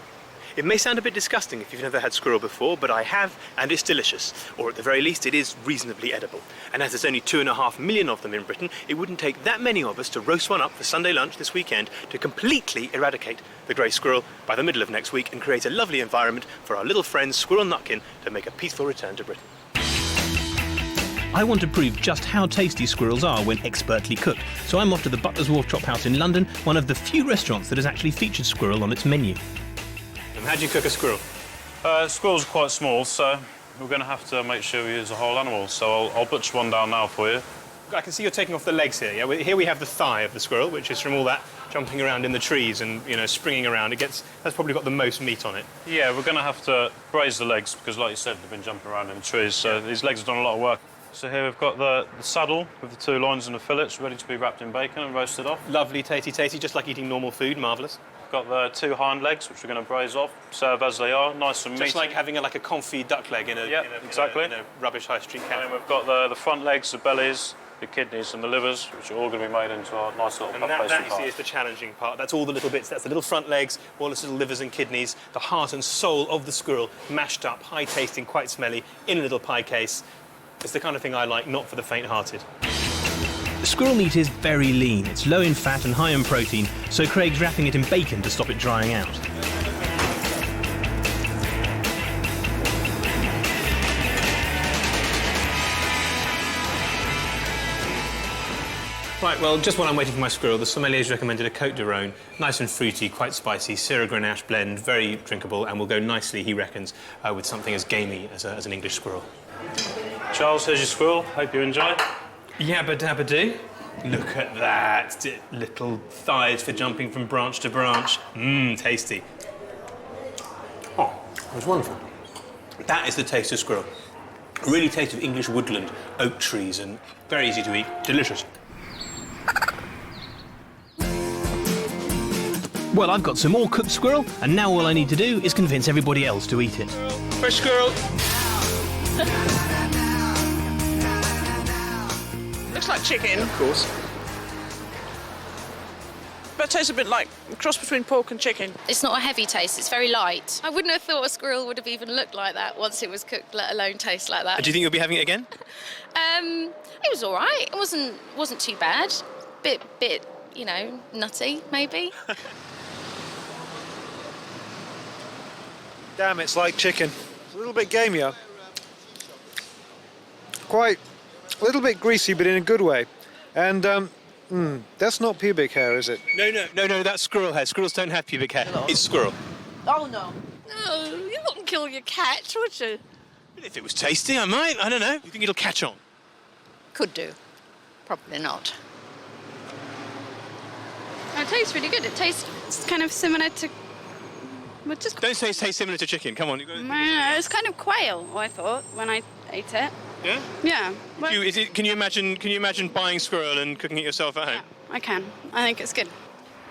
It may sound a bit disgusting if you've never had squirrel before, but I have, and it's delicious. Or at the very least, it is reasonably edible. And as there's only 2.5 million of them in Britain, it wouldn't take that many of us to roast one up for Sunday lunch this weekend to completely eradicate the grey squirrel by the middle of next week and create a lovely environment for our little friend Squirrel Nutkin to make a peaceful return to Britain. I want to prove just how tasty squirrels are when expertly cooked, so I'm off to the Butler's Wharf Chop House in London, one of the few restaurants that has actually featured squirrel on its menu. How do you cook a squirrel? Squirrels are quite small, so we're going to have to make sure we use a whole animal. So I'll butcher one down now for you. I can see you're taking off the legs here. Yeah? Here we have the thigh of the squirrel, which is from all that jumping around in the trees and, you know, springing around. That's probably got the most meat on it. Yeah, we're going to have to braise the legs because, like you said, they've been jumping around in the trees, so these legs have done a lot of work. So here we've got the saddle with the 2 loins and the fillets ready to be wrapped in bacon and roasted off. Lovely, tasty, just like eating normal food, marvellous. Got the 2 hind legs, which we're going to braise off, serve as they are, nice and meaty. Just like having like a confit duck leg in a rubbish high street cafe. And then we've got the front legs, the bellies, the kidneys and the livers, which are all going to be made into our nice little puff pastry that, you see, is the challenging part. That's all the little bits. That's the little front legs, all the little livers and kidneys, the heart and soul of the squirrel, mashed up, high-tasting, quite smelly, in a little pie case. It's the kind of thing I like, not for the faint-hearted. The squirrel meat is very lean. It's low in fat and high in protein, so Craig's wrapping it in bacon to stop it drying out. Right, well, just while I'm waiting for my squirrel, the sommelier's recommended a Côte de Rhône. Nice and fruity, quite spicy, Syrah Grenache blend, very drinkable, and will go nicely, he reckons, with something as gamey as an English squirrel. Charles, here's your squirrel. Hope you enjoy. Yabba dabba do. Look at that. Little thighs for jumping from branch to branch. Mmm, tasty. Oh, that was wonderful. That is the taste of squirrel. Really taste of English woodland, oak trees, and very easy to eat. Delicious. Well, I've got some more cooked squirrel, and now all I need to do is convince everybody else to eat it. Fresh squirrel. Looks like chicken. Of course. But it tastes a bit like a cross between pork and chicken. It's not a heavy taste, it's very light. I wouldn't have thought a squirrel would have even looked like that once it was cooked, let alone taste like that. Do you think you'll be having it again? It was all right. It wasn't too bad. Bit, you know, nutty, maybe. Damn, it's like chicken. It's a little bit gamier. Quite a little bit greasy, but in a good way. And that's not pubic hair, is it? No, that's squirrel hair. Squirrels don't have pubic hair. Hello. It's squirrel. Oh, no. No, you wouldn't kill your cat, would you? If it was tasty, I might. I don't know. You think it'll catch on? Could do. Probably not. It tastes really good. It tastes kind of similar to... Don't say it tastes similar to chicken. Come on. No, it's kind of quail, I thought, when I ate it. Yeah? Yeah. Well, Can you imagine buying squirrel and cooking it yourself at home? I can. I think it's good.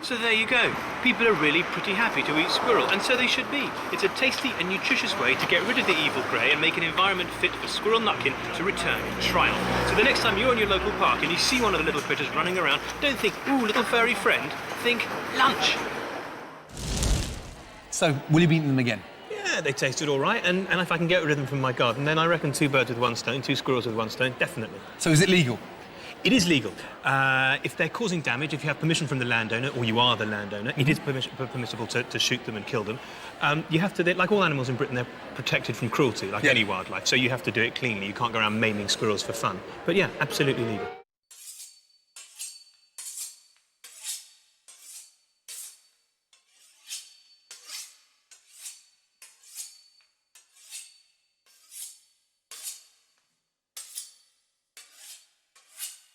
So there you go. People are really pretty happy to eat squirrel, and so they should be. It's a tasty and nutritious way to get rid of the evil grey and make an environment fit for Squirrel Nutkin to return in triumph. So the next time you're in your local park and you see one of the little critters running around, don't think, ooh, little furry friend. Think, lunch. So, will you be eating them again? Yeah, they tasted all right, and if I can get rid of them from my garden, then I reckon 2 birds with 1 stone, 2 squirrels with 1 stone, definitely. So is it legal? It is legal. If they're causing damage, if you have permission from the landowner, or you are the landowner, it is permissible to shoot them and kill them. You have to, like all animals in Britain, they're protected from cruelty, like any wildlife, so you have to do it cleanly. You can't go around maiming squirrels for fun. But yeah, absolutely legal.